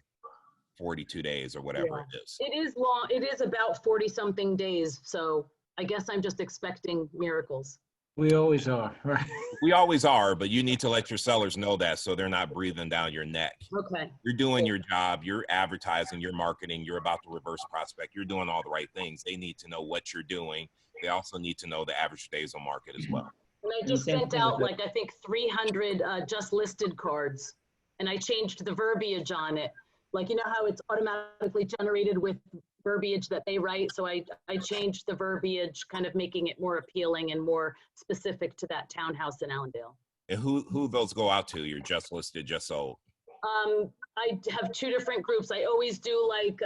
42 days or whatever it is.
It is long. It is about 40-something days. So I guess I'm just expecting miracles.
We always are, right?
We always are, but you need to let your sellers know that so they're not breathing down your neck.
Okay.
You're doing your job, you're advertising, you're marketing, you're about to reverse prospect, you're doing all the right things. They need to know what you're doing. They also need to know the average days on market as well.
And I just sent out like, I think 300 just listed cards, and I changed the verbiage on it. Like, you know how it's automatically generated with verbiage that they write. So I changed the verbiage, kind of making it more appealing and more specific to that townhouse in Allendale.
And who those go out to? You're just listed, just sold.
I have 2 different groups. I always do like,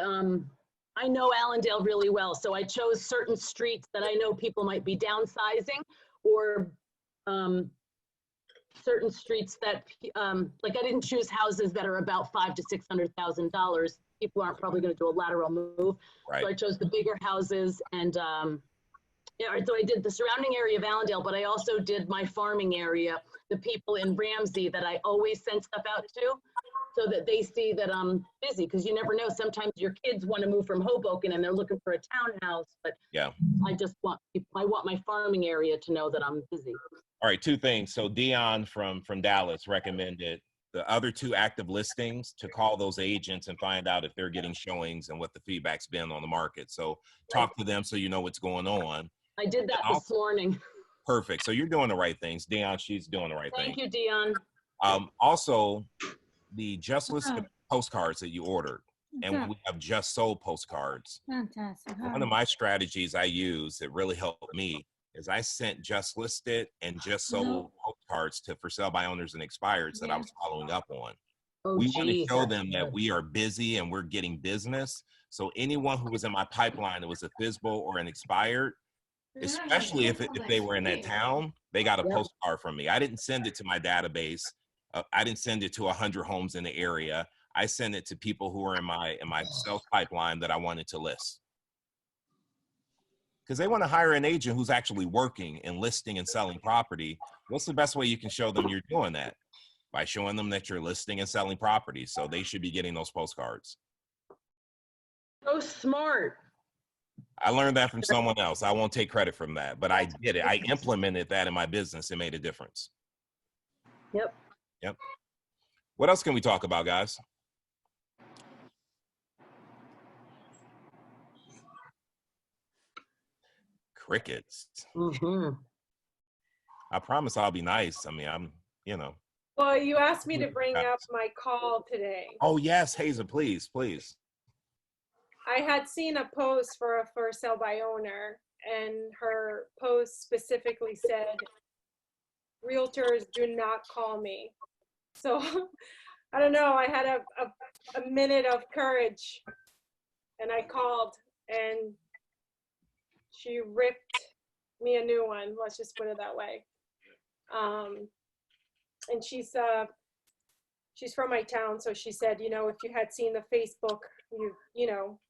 I know Allendale really well. So I chose certain streets that I know people might be downsizing, or certain streets that, like I didn't choose houses that are about $500,000 to $600,000. People aren't probably going to do a lateral move.
Right.
So I chose the bigger houses, and yeah, so I did the surrounding area of Allendale, but I also did my farming area, the people in Ramsey that I always send stuff out to, so that they see that I'm busy, because you never know. Sometimes your kids want to move from Hoboken and they're looking for a townhouse, but
yeah,
I want my farming area to know that I'm busy.
All right, 2 things. So Dion from Dallas recommended the other 2 active listings to call those agents and find out if they're getting showings and what the feedback's been on the market. So talk to them so you know what's going on.
I did that this morning.
Perfect. So you're doing the right things. Dion, she's doing the right thing.
Thank you, Dion.
Also, the just listed postcards that you ordered, and we have just sold postcards.
Fantastic.
One of my strategies I use that really helped me is I sent just listed and just sold postcards to for sale by owners and expireds that I was following up on. We want to show them that we are busy and we're getting business. So anyone who was in my pipeline that was a FSBO or an expired, especially if they were in that town, they got a postcard from me. I didn't send it to my database. I didn't send it to 100 homes in the area. I sent it to people who are in my sales pipeline that I wanted to list. Because they want to hire an agent who's actually working and listing and selling property. What's the best way you can show them you're doing that? By showing them that you're listing and selling property. So they should be getting those postcards.
So smart.
I learned that from someone else. I won't take credit from that, but I did it. I implemented that in my business. It made a difference.
Yep.
Yep. What else can we talk about, guys? Crickets. I promise I'll be nice. I mean,
Well, you asked me to bring up my call today.
Oh, yes, Hazel, please, please.
I had seen a post for a for sale by owner, and her post specifically said, realtors do not call me. So I don't know, I had a minute of courage, and I called, and she ripped me a new one, let's just put it that way. And she's from my town, so she said, you know, if you had seen the Facebook,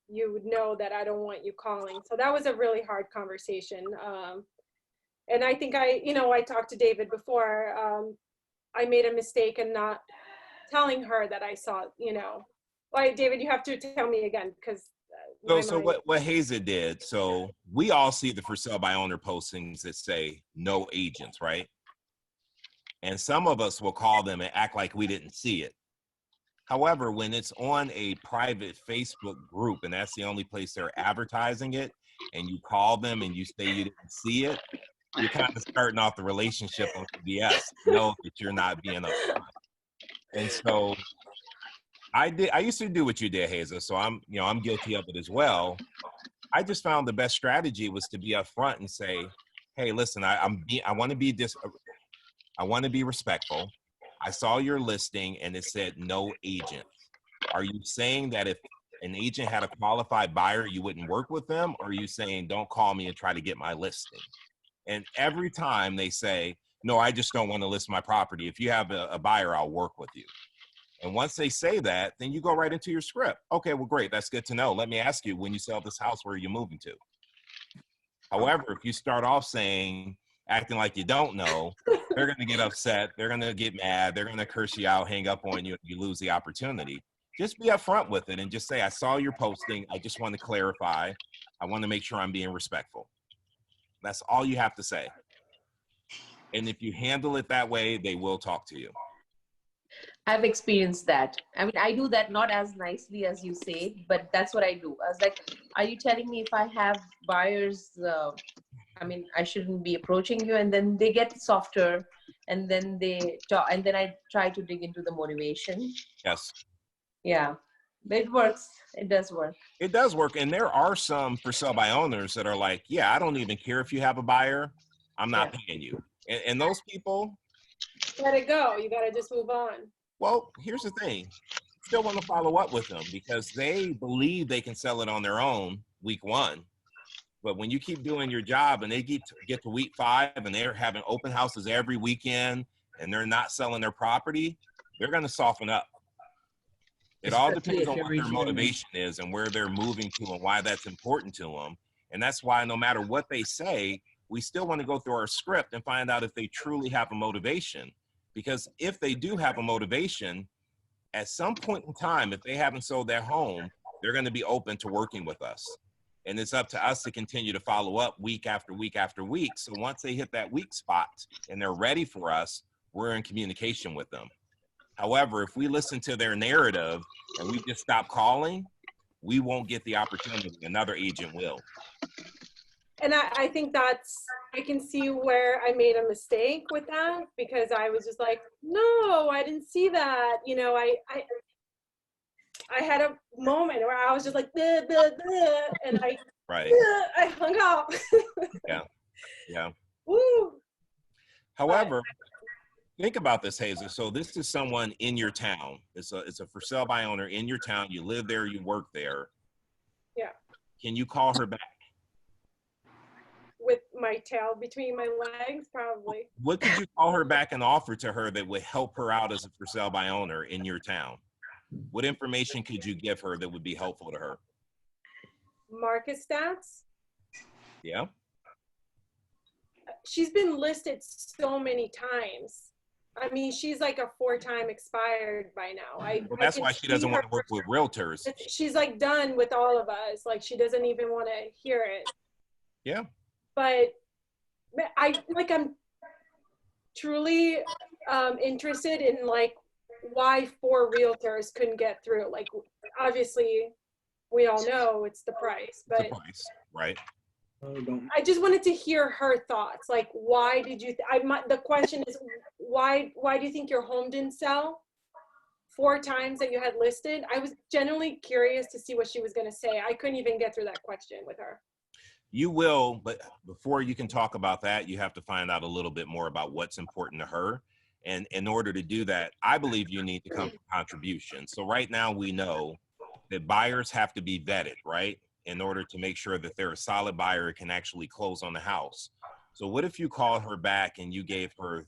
you would know that I don't want you calling. So that was a really hard conversation. And I think I talked to David before. I made a mistake in not telling her that I saw, Why, David, you have to tell me again, because
so what Hazel did, so we all see the for sale by owner postings that say no agents, right? And some of us will call them and act like we didn't see it. However, when it's on a private Facebook group and that's the only place they're advertising it, and you call them and you say you didn't see it, you're kind of starting off the relationship on BS. Know that you're not being upfront. And so I used to do what you did, Hazel. So I'm guilty of it as well. I just found the best strategy was to be upfront and say, hey, listen, I want to be respectful. I saw your listing and it said no agent. Are you saying that if an agent had a qualified buyer, you wouldn't work with them? Or are you saying, don't call me and try to get my listing? And every time they say, no, I just don't want to list my property. If you have a buyer, I'll work with you. And once they say that, then you go right into your script. Okay, well, great. That's good to know. Let me ask you, when you sell this house, where are you moving to? However, if you start off acting like you don't know, they're going to get upset. They're going to get mad. They're going to curse you out, hang up on you, and you lose the opportunity. Just be upfront with it and just say, I saw your posting. I just want to clarify. I want to make sure I'm being respectful. That's all you have to say. And if you handle it that way, they will talk to you.
I've experienced that. I mean, I do that not as nicely as you say, but that's what I do. I was like, are you telling me if I have buyers, I shouldn't be approaching you? And then they get softer, and then they talk, and then I try to dig into the motivation.
Yes.
Yeah, but it works. It does work.
It does work. And there are some for sale by owners that are like, yeah, I don't even care if you have a buyer. I'm not paying you. And those people,
let it go. You got to just move on.
Well, here's the thing. Still want to follow up with them because they believe they can sell it on their own week 1. But when you keep doing your job and they get to week 5 and they're having open houses every weekend and they're not selling their property, they're going to soften up. It all depends on what their motivation is and where they're moving to and why that's important to them. And that's why no matter what they say, we still want to go through our script and find out if they truly have a motivation. Because if they do have a motivation, at some point in time, if they haven't sold their home, they're going to be open to working with us. And it's up to us to continue to follow up week after week after week. So once they hit that weak spot and they're ready for us, we're in communication with them. However, if we listen to their narrative and we just stop calling, we won't get the opportunity. Another agent will.
And I think I can see where I made a mistake with that, because I was just like, no, I didn't see that. You know, I had a moment where I was just like, bleh, bleh, bleh, and I hung up.
Yeah. Yeah.
Woo.
However, think about this, Hazel. So this is someone in your town. It's a for sale by owner in your town. You live there, you work there.
Yeah.
Can you call her back?
With my tail between my legs, probably.
What could you call her back and offer to her that would help her out as a for sale by owner in your town? What information could you give her that would be helpful to her?
Market stats.
Yeah.
She's been listed so many times. I mean, she's like a 4-time expired by now.
Well, that's why she doesn't want to work with realtors.
She's like done with all of us. Like, she doesn't even want to hear it.
Yeah.
But I'm truly interested in like why 4 realtors couldn't get through. Like, obviously we all know it's the price, but
the price, right?
I just wanted to hear her thoughts. Like, why did you the question is, why do you think your home didn't sell 4 times that you had listed? I was genuinely curious to see what she was going to say. I couldn't even get through that question with her.
You will, but before you can talk about that, you have to find out a little bit more about what's important to her. And in order to do that, I believe you need to come from contribution. So right now we know that buyers have to be vetted, right? In order to make sure that they're a solid buyer and can actually close on the house. So what if you called her back and you gave her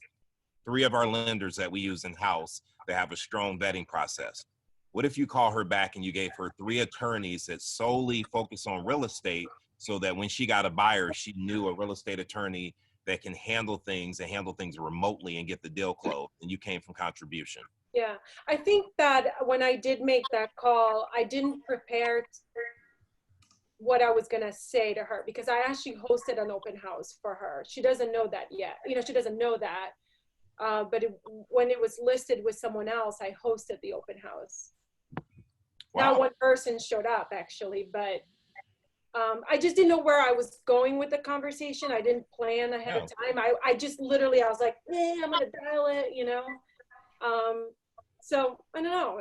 3 of our lenders that we use in-house that have a strong vetting process? What if you call her back and you gave her 3 attorneys that solely focus on real estate, so that when she got a buyer, she knew a real estate attorney that can handle things and handle things remotely and get the deal closed, and you came from contribution?
Yeah, I think that when I did make that call, I didn't prepare what I was gonna say to her, because I actually hosted an open house for her. She doesn't know that yet. You know, she doesn't know that. But when it was listed with someone else, I hosted the open house.
Wow.
Not one person showed up actually, but I just didn't know where I was going with the conversation. I didn't plan ahead of time. I just literally, I was like, I'm gonna dial it, you know? So I don't know,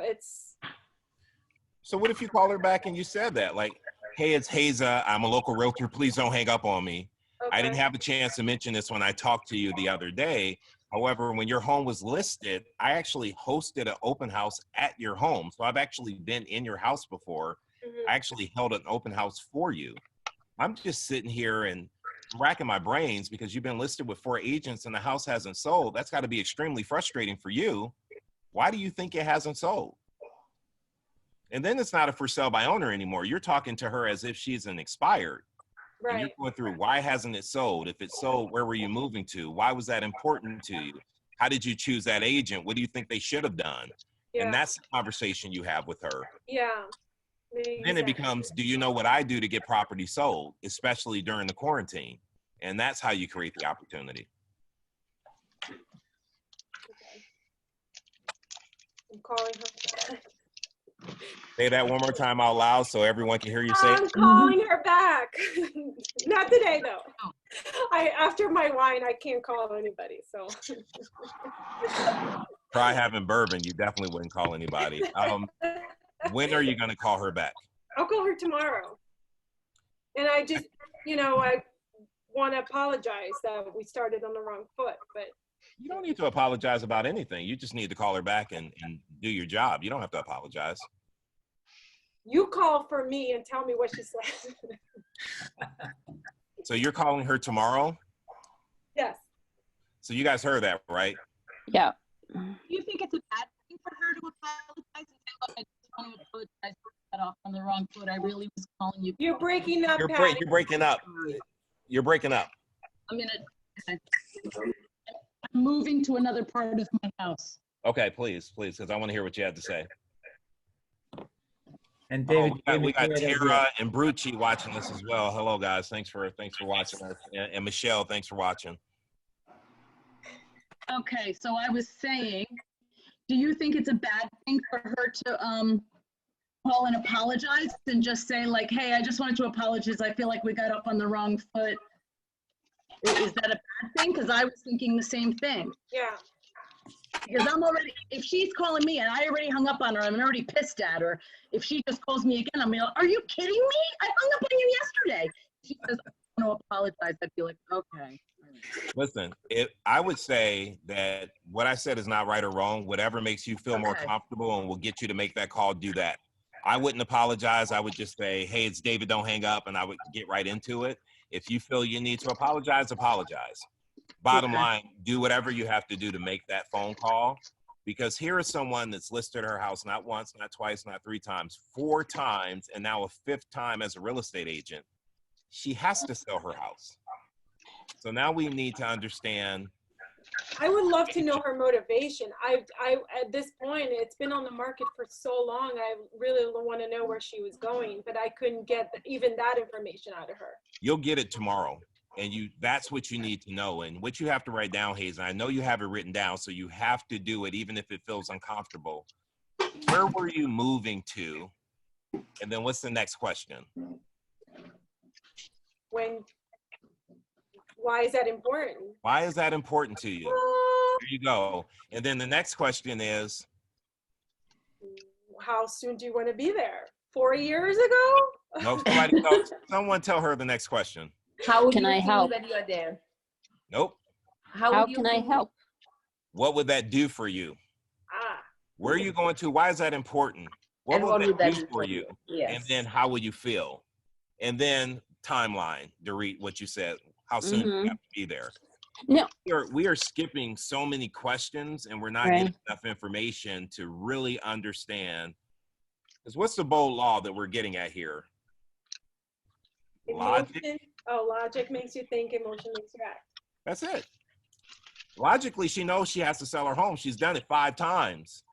So what if you call her back and you said that, like, hey, it's Haza, I'm a local realtor, please don't hang up on me. Okay. I didn't have a chance to mention this when I talked to you the other day. However, when your home was listed, I actually hosted an open house at your home. So I've actually been in your house before. I actually held an open house for you. I'm just sitting here and racking my brains because you've been listed with 4 agents and the house hasn't sold. That's got to be extremely frustrating for you. Why do you think it hasn't sold? And then it's not a for sale by owner anymore. You're talking to her as if she's an expired. Right. And you're going through, why hasn't it sold? If it sold, where were you moving to? Why was that important to you? How did you choose that agent? What do you think they should have done? Yeah. And that's the conversation you have with her.
Yeah. Exactly.
Then it becomes, do you know what I do to get property sold, especially during the quarantine? And that's how you create the opportunity.
Okay. I'm calling her back.
Say that one more time out loud so everyone can hear you say it.
I'm calling her back. Not today though. After my wine, I can't call anybody, so.
Try having bourbon, you definitely wouldn't call anybody. When are you going to call her back?
I'll call her tomorrow. And I just, you know, I want to apologize that we started on the wrong foot, but.
You don't need to apologize about anything. You just need to call her back and do your job. You don't have to apologize.
You call for me and tell me what she said.
So you're calling her tomorrow?
Yes.
So you guys heard that, right?
Yeah.
Do you think it's a bad thing for her to apologize and say, look, I just want to apologize for that off on the wrong foot. I really was calling you.
You're breaking up,
You're breaking up. You're breaking up.
I'm moving to another part of my house.
Okay, please, because I want to hear what you had to say.
And David,
we got Tara and Brucci watching us as well. Hello, guys. Thanks for watching us. And Michelle, thanks for watching.
Okay, so I was saying, do you think it's a bad thing for her to call and apologize and just say like, hey, I just wanted to apologize. I feel like we got up on the wrong foot. Is that a bad thing? Because I was thinking the same thing.
Yeah.
Because I'm already, if she's calling me and I already hung up on her, I'm already pissed at her. If she just calls me again, I'm like, are you kidding me? I hung up on you yesterday. She says, I want to apologize. I'd be like, okay.
Listen, I would say that what I said is not right or wrong. Whatever makes you feel more comfortable and will get you to make that call, do that. I wouldn't apologize. I would just say, hey, it's David, don't hang up, and I would get right into it. If you feel you need to apologize, apologize. Bottom line, do whatever you have to do to make that phone call, because here is someone that's listed her house not once, not twice, not 3 times, 4 times, and now a 5th time as a real estate agent. She has to sell her house. So now we need to understand.
I would love to know her motivation. I at this point, it's been on the market for so long. I really want to know where she was going, but I couldn't get even that information out of her.
You'll get it tomorrow. And that's what you need to know. And what you have to write down, Hazen, I know you have it written down, so you have to do it even if it feels uncomfortable. Where were you moving to? And then what's the next question?
Why is that important?
Why is that important to you? There you go. And then the next question is,
how soon do you want to be there? 4 years ago?
No, someone tell her the next question.
How would
Can
you
I
feel
help?
when you are there?
Nope.
How can I help?
What would that do for you? Where are you going to? Why is that important? What would that do for you?
Yes.
And then how will you feel? And then timeline, Dorit, what you said. How soon do you have to be there?
No.
We are skipping so many questions, and we're not getting enough information to really understand. Because what's the bold law that we're getting at here? Logic.
Logic makes you think, emotion makes you act.
That's it. Logically, she knows she has to sell her home. She's done it 5 times.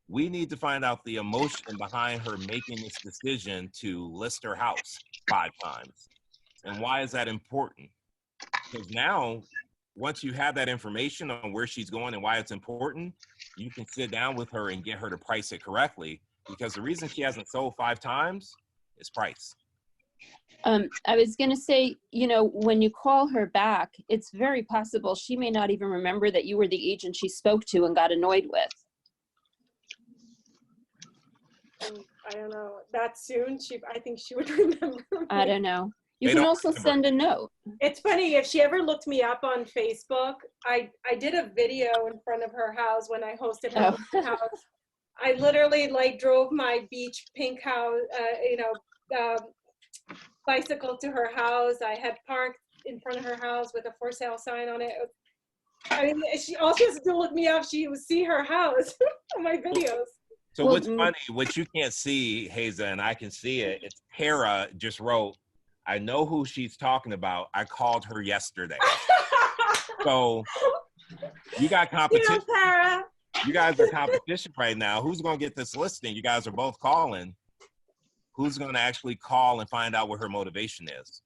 We need to find out the emotion behind her making this decision to list her house 5 times. And why is that important? Because now, once you have that information on where she's going and why it's important, you can sit down with her and get her to price it correctly. Because the reason she hasn't sold 5 times is price.
I was going to say, when you call her back, it's very possible she may not even remember that you were the agent she spoke to and got annoyed with.
I don't know. That soon, I think she would remember me.
I don't know. You can also send a note.
It's funny, if she ever looked me up on Facebook, I did a video in front of her house when I hosted her house. I literally drove my beach pink house, bicycle to her house. I had parked in front of her house with a for sale sign on it. I mean, she also has to look me up. She would see her house on my videos.
So what's funny, what you can't see, Hazen, and I can see it, it's Tara just wrote, I know who she's talking about. I called her yesterday. So you got competition.
Tara.
You guys are competition right now. Who's going to get this listing? You guys are both calling. Who's going to actually call and find out what her motivation is?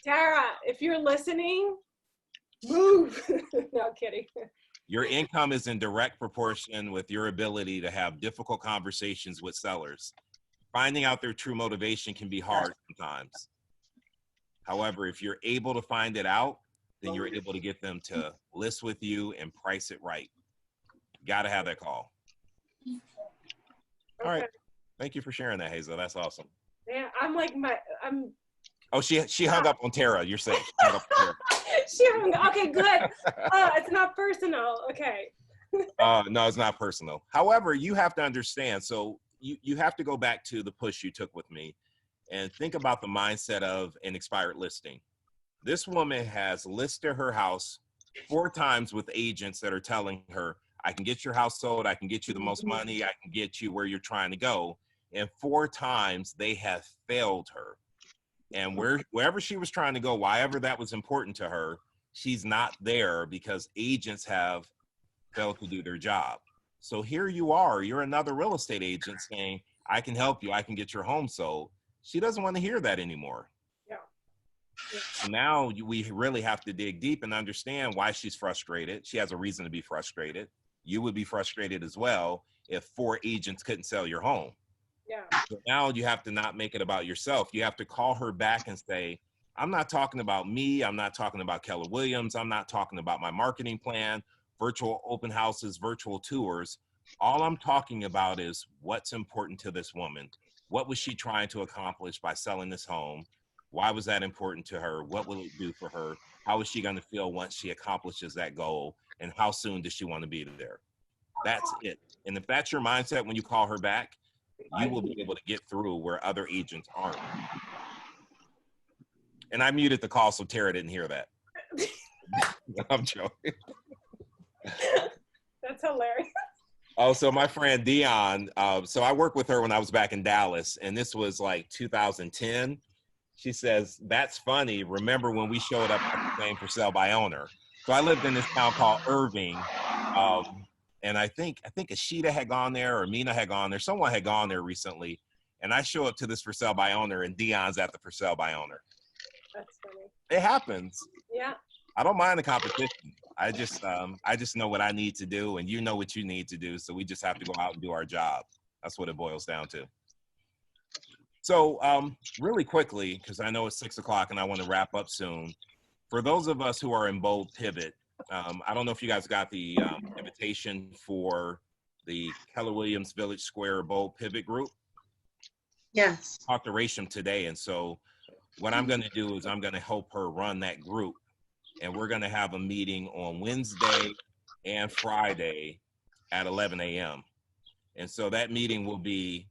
Tara, if you're listening, move. No, kidding.
Your income is in direct proportion with your ability to have difficult conversations with sellers. Finding out their true motivation can be hard sometimes. However, if you're able to find it out, then you're able to get them to list with you and price it right. Got to have that call. All right. Thank you for sharing that, Hazel. That's awesome.
Yeah,
Oh, she hung up on Tara. You're safe.
Okay, good. It's not personal. Okay.
No, it's not personal. However, you have to understand. So you have to go back to the push you took with me and think about the mindset of an expired listing. This woman has listed her house 4 times with agents that are telling her, I can get your house sold. I can get you the most money. I can get you where you're trying to go. And 4 times they have failed her. And wherever she was trying to go, wherever that was important to her, she's not there because agents have failed to do their job. So here you are, you're another real estate agent saying, I can help you, I can get your home sold. She doesn't want to hear that anymore.
Yeah.
So now we really have to dig deep and understand why she's frustrated. She has a reason to be frustrated. you would be frustrated as well if 4 agents couldn't sell your home.
Yeah.
So now you have to not make it about yourself. You have to call her back and say, I'm not talking about me. I'm not talking about Keller Williams. I'm not talking about my marketing plan, virtual open houses, virtual tours. All I'm talking about is what's important to this woman. What was she trying to accomplish by selling this home? Why was that important to her? What will it do for her? How is she going to feel once she accomplishes that goal? And how soon does she want to be there? That's it. And if that's your mindset when you call her back, you will be able to get through where other agents aren't. And I muted the call so Tara didn't hear that. I'm joking.
That's hilarious.
Oh, so my friend Dion, so I worked with her when I was back in Dallas, and this was like 2010. She says, that's funny. Remember when we showed up at the same for sale by owner? So I lived in this town called Irving. And I think Ashita had gone there or Mina had gone there. Someone had gone there recently. And I show up to this for sale by owner and Dion's at the for sale by owner.
That's funny.
It happens.
Yeah.
I don't mind the competition. I just know what I need to do and you know what you need to do. So we just have to go out and do our job. That's what it boils down to. So really quickly, because I know it's 6 o'clock and I want to wrap up soon. For those of us who are in Bold Pivot, I don't know if you guys got the invitation for the Keller Williams Village Square Bold Pivot group.
Yes.
Talked to Rachel today, and so what I'm going to do is I'm going to help her run that group, and we're going to have a meeting on Wednesday and Friday at 11 a.m. And so that meeting will be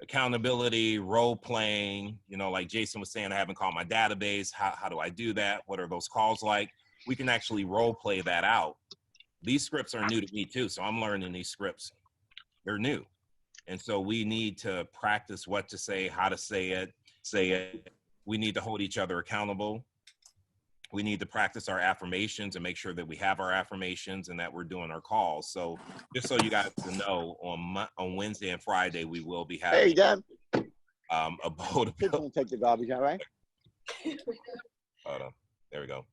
accountability, role playing, you know, like Jason was saying, I haven't called my database. How do I do that? What are those calls like? We can actually role play that out. These scripts are new to me too, so I'm learning these scripts. They're new. And so we need to practice what to say, how to say it. We need to hold each other accountable. We need to practice our affirmations and make sure that we have our affirmations and that we're doing our calls. So just so you guys know, on Wednesday and Friday, we will be having
Hey, Deb.
A bold.
Kids won't take the garbage out, right?
Hold on. There we go.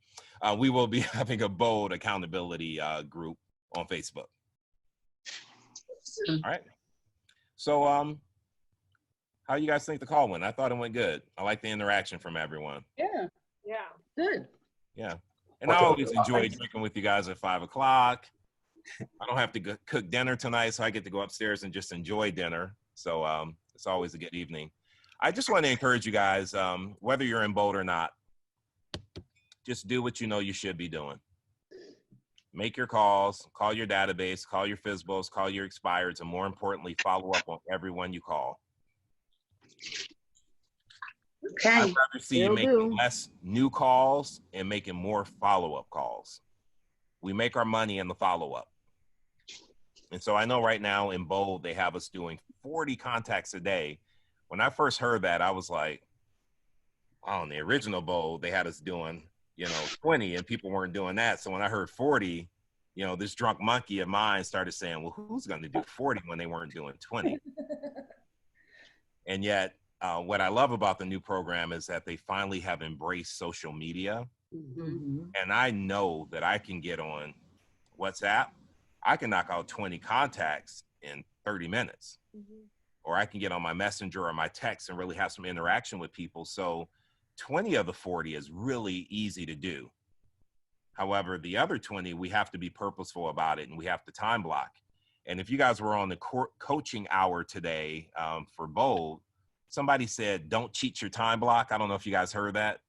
We will be having a bold accountability group on Facebook. All right. So how you guys think the call went? I thought it went good. I like the interaction from everyone.
Yeah,
Yeah.
good.
Yeah. And I always enjoy drinking with you guys at 5 o'clock. I don't have to cook dinner tonight, so I get to go upstairs and just enjoy dinner. So it's always a good evening. I just want to encourage you guys, whether you're in Bold or not, just do what you know you should be doing. Make your calls, call your database, call your FSBOs, call your expireds, and more importantly, follow up on everyone you call.
Okay.
I'd rather see you making less new calls and making more follow-up calls. We make our money in the follow-up. And so I know right now in Bold, they have us doing 40 contacts a day. When I first heard that, I was like, wow, in the original Bold, they had us doing, 20 and people weren't doing that. So when I heard 40, this drunk monkey of mine started saying, well, who's going to do 40 when they weren't doing 20? And yet, what I love about the new program is that they finally have embraced social media.
Mm-hmm.
And I know that I can get on WhatsApp. I can knock out 20 contacts in 30 minutes.
Mm-hmm.
Or I can get on my messenger or my text and really have some interaction with people. So 20 of the 40 is really easy to do. However, the other 20, we have to be purposeful about it and we have to time block. And if you guys were on the coaching hour today for Bold, somebody said, don't cheat your time block. I don't know if you guys heard that.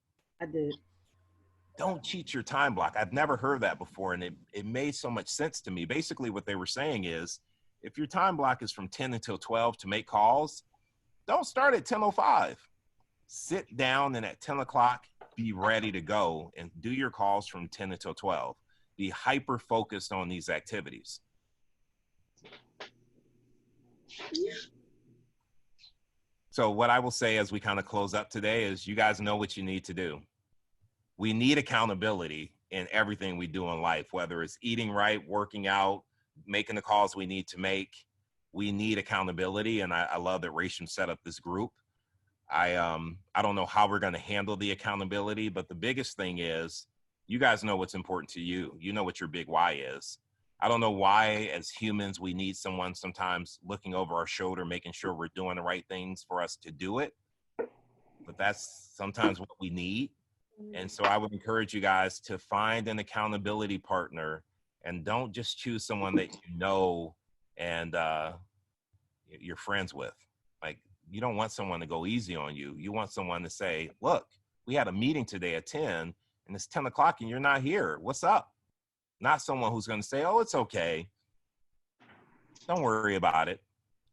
I did.
Don't cheat your time block. I've never heard that before. And it made so much sense to me. Basically, what they were saying is, if your time block is from 10 until 12 to make calls, don't start at 10:05. Sit down and at 10 o'clock, be ready to go and do your calls from 10 until 12. Be hyper focused on these activities. So what I will say as we kind of close up today is you guys know what you need to do. We need accountability in everything we do in life, whether it's eating right, working out, making the calls we need to make. We need accountability. And I love that Rachel set up this group. I don't know how we're going to handle the accountability, but the biggest thing is you guys know what's important to you. You know what your big why is. I don't know why, as humans, we need someone sometimes looking over our shoulder, making sure we're doing the right things for us to do it. But that's sometimes what we need. And so I would encourage you guys to find an accountability partner, and don't just choose someone that you know and you're friends with. Like, you don't want someone to go easy on you. You want someone to say, look, we had a meeting today at 10 and it's 10 o'clock and you're not here. What's up? Not someone who's going to say, oh, it's okay. Don't worry about it.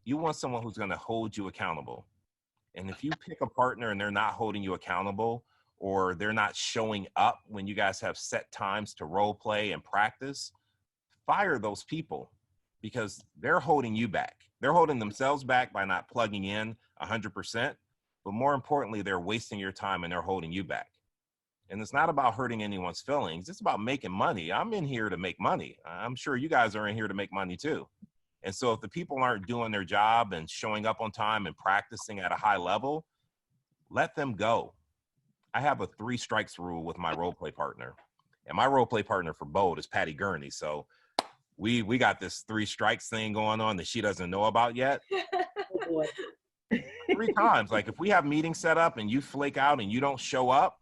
You want someone who's going to hold you accountable. And if you pick a partner and they're not holding you accountable, or they're not showing up when you guys have set times to role play and practice, fire those people, because they're holding you back. They're holding themselves back by not plugging in 100%, but more importantly, they're wasting your time and they're holding you back. And it's not about hurting anyone's feelings. It's about making money. I'm in here to make money. I'm sure you guys are in here to make money too. And so if the people aren't doing their job and showing up on time and practicing at a high level, let them go. I have a 3 strikes rule with my role play partner. And my role play partner for Bold is Patty Gurney. So we got this 3 strikes thing going on that she doesn't know about yet. 3 times. Like, if we have meetings set up and you flake out and you don't show up,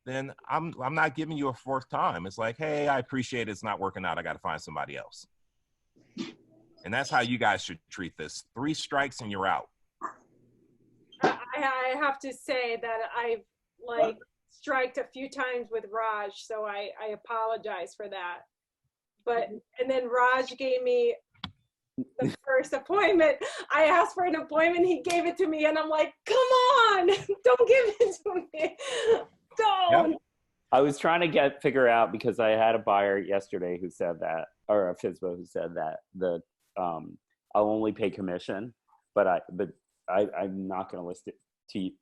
then I'm not giving you a 4th time. It's like, hey, I appreciate it's not working out. I got to find somebody else. And that's how you guys should treat this. 3 strikes and you're out.
I have to say that I've striked a few times with Raj, so I apologize for that. But, and then Raj gave me the first appointment. I asked for an appointment, he gave it to me, and I'm like, come on, don't give it to me. Don't.
Yep. I was trying to figure out, because I had a buyer yesterday who said that, or a FSBO who said that I'll only pay commission, but I'm not going to list it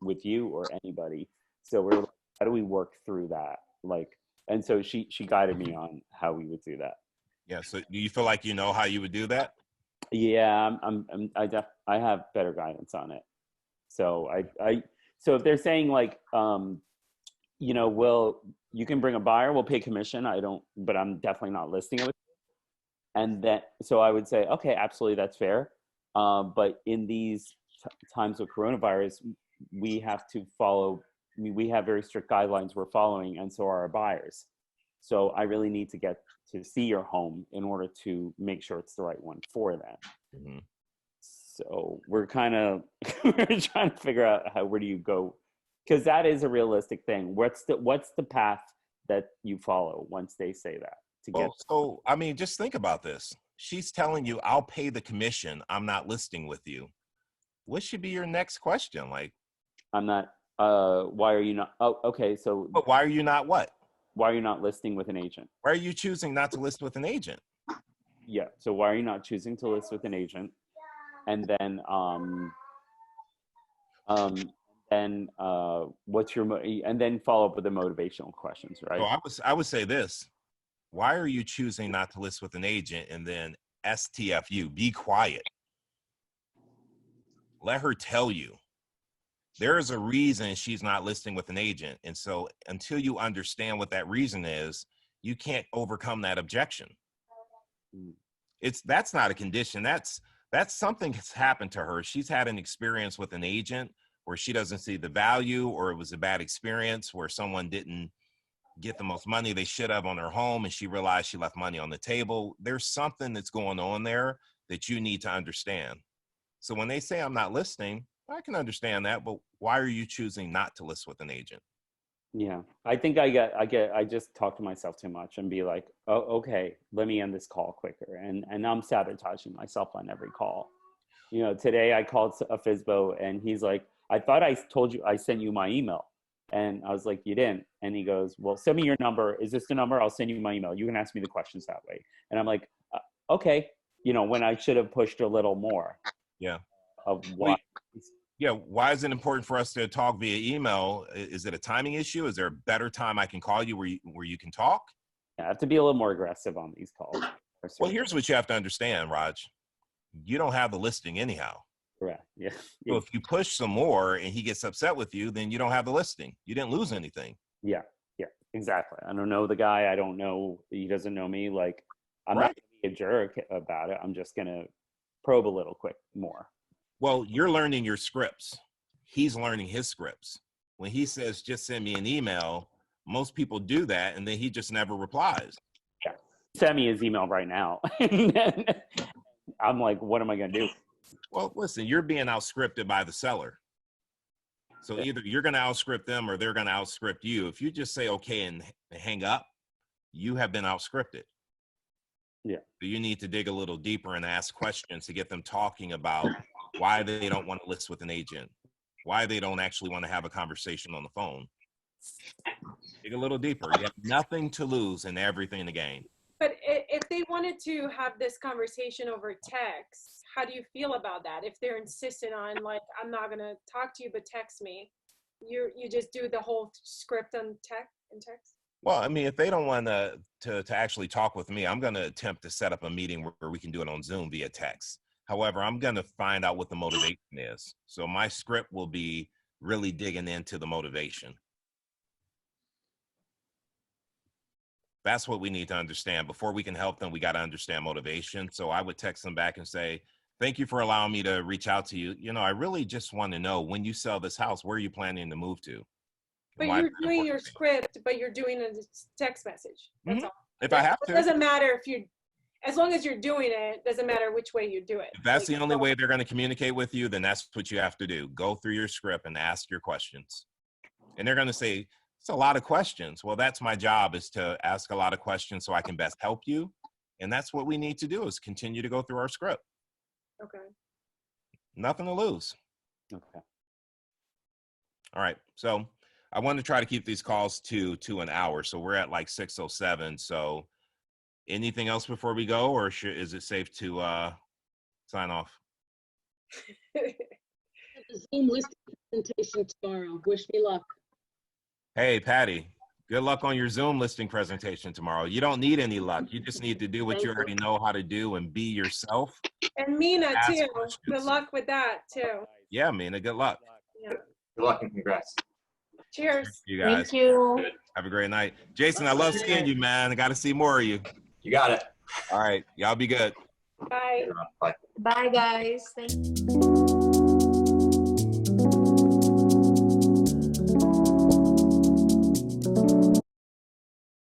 with you or anybody. So we're like, how do we work through that? Like, and so she guided me on how we would do that.
Yeah. So do you feel like you know how you would do that?
Yeah, I have better guidance on it. So so if they're saying like, you know, well, you can bring a buyer, we'll pay commission. But I'm definitely not listing it with you. And then, so I would say, okay, absolutely, that's fair. But in these times of coronavirus, we have to follow, we have very strict guidelines we're following, and so are our buyers. So I really need to get to see your home in order to make sure it's the right one for them. Mm-hmm. So we're kind of we're trying to figure out where do you go, because that is a realistic thing. What's the path that you follow once they say that to get?
So I mean, just think about this. She's telling you, I'll pay the commission. I'm not listing with you. What should be your next question? Like,
I'm not. Why are you not? Oh, okay. So,
but why are you not what?
Why are you not listing with an agent?
Why are you choosing not to list with an agent?
Yeah. So why are you not choosing to list with an agent? And then, what's your and then follow up with the motivational questions, right?
So I would say this: why are you choosing not to list with an agent? And then STFU, be quiet. Let her tell you. There is a reason she's not listing with an agent. And so until you understand what that reason is, you can't overcome that objection. That's not a condition. That's something that's happened to her. She's had an experience with an agent where she doesn't see the value, or it was a bad experience where someone didn't get the most money they should have on her home, and she realized she left money on the table. There's something that's going on there that you need to understand. So when they say I'm not listing, I can understand that, but why are you choosing not to list with an agent?
Yeah, I think I just talk to myself too much and be like, oh, okay, let me end this call quicker. And I'm sabotaging myself on every call. You know, today I called a FSBO and he's like, I thought I told you, I sent you my email. And I was like, you didn't. And he goes, well, send me your number. Is this the number? I'll send you my email. You can ask me the questions that way. And I'm like, okay, you know, when I should have pushed a little more.
Yeah.
Of why.
Yeah, why is it important for us to talk via email? Is it a timing issue? Is there a better time I can call you where you can talk?
I have to be a little more aggressive on these calls.
Well, here's what you have to understand, Raj. You don't have the listing anyhow.
Correct. Yeah.
So if you push some more and he gets upset with you, then you don't have the listing. You didn't lose anything.
Yeah. Yeah, exactly. I don't know the guy. I don't know. He doesn't know me. Like, I'm not going to be a jerk about it. I'm just going to probe a little quick more.
Well, you're learning your scripts. He's learning his scripts. When he says, just send me an email, most people do that, and then he just never replies.
Yeah. Send me his email right now. I'm like, what am I going to do?
Well, listen, you're being outscripted by the seller. So either you're going to outscript them or they're going to outscript you. If you just say okay and hang up, you have been outscripted.
Yeah.
So you need to dig a little deeper and ask questions to get them talking about why they don't want to list with an agent, why they don't actually want to have a conversation on the phone. Dig a little deeper. You have nothing to lose and everything to gain.
But if they wanted to have this conversation over text, how do you feel about that? If they're insistent on, like, I'm not gonna talk to you, but text me, you just do the whole script on text?
Well, I mean, if they don't want to actually talk with me, I'm going to attempt to set up a meeting where we can do it on Zoom via text. However, I'm going to find out what the motivation is. So my script will be really digging into the motivation. That's what we need to understand. Before we can help them, we got to understand motivation. So I would text them back and say, thank you for allowing me to reach out to you. You know, I really just want to know, when you sell this house, where are you planning to move to?
But you're doing your script, but you're doing a text message. That's all.
If I have to.
It doesn't matter if you, as long as you're doing it, doesn't matter which way you do it.
If that's the only way they're going to communicate with you, then that's what you have to do. Go through your script and ask your questions. And they're going to say, it's a lot of questions. Well, that's my job, is to ask a lot of questions so I can best help you. And that's what we need to do, is continue to go through our script.
Okay.
Nothing to lose.
Okay.
All right. So I want to try to keep these calls to an hour. So we're at like 6:07. So anything else before we go, or is it safe to sign off?
Zoom listing presentation tomorrow. Wish me luck.
Hey, Patty, good luck on your Zoom listing presentation tomorrow. You don't need any luck. You just need to do what you already know how to do and be yourself.
And Mina,
Ask
too.
questions.
Good luck with that, too.
Yeah, Mina, good luck.
Yeah.
Good luck and congrats.
Cheers.
You guys.
Thank you.
Have a great night. Jason, I love seeing you, man. I got to see more of you.
You got it.
All right. Y'all be good.
Bye.
Bye.
Bye, guys. Thank you.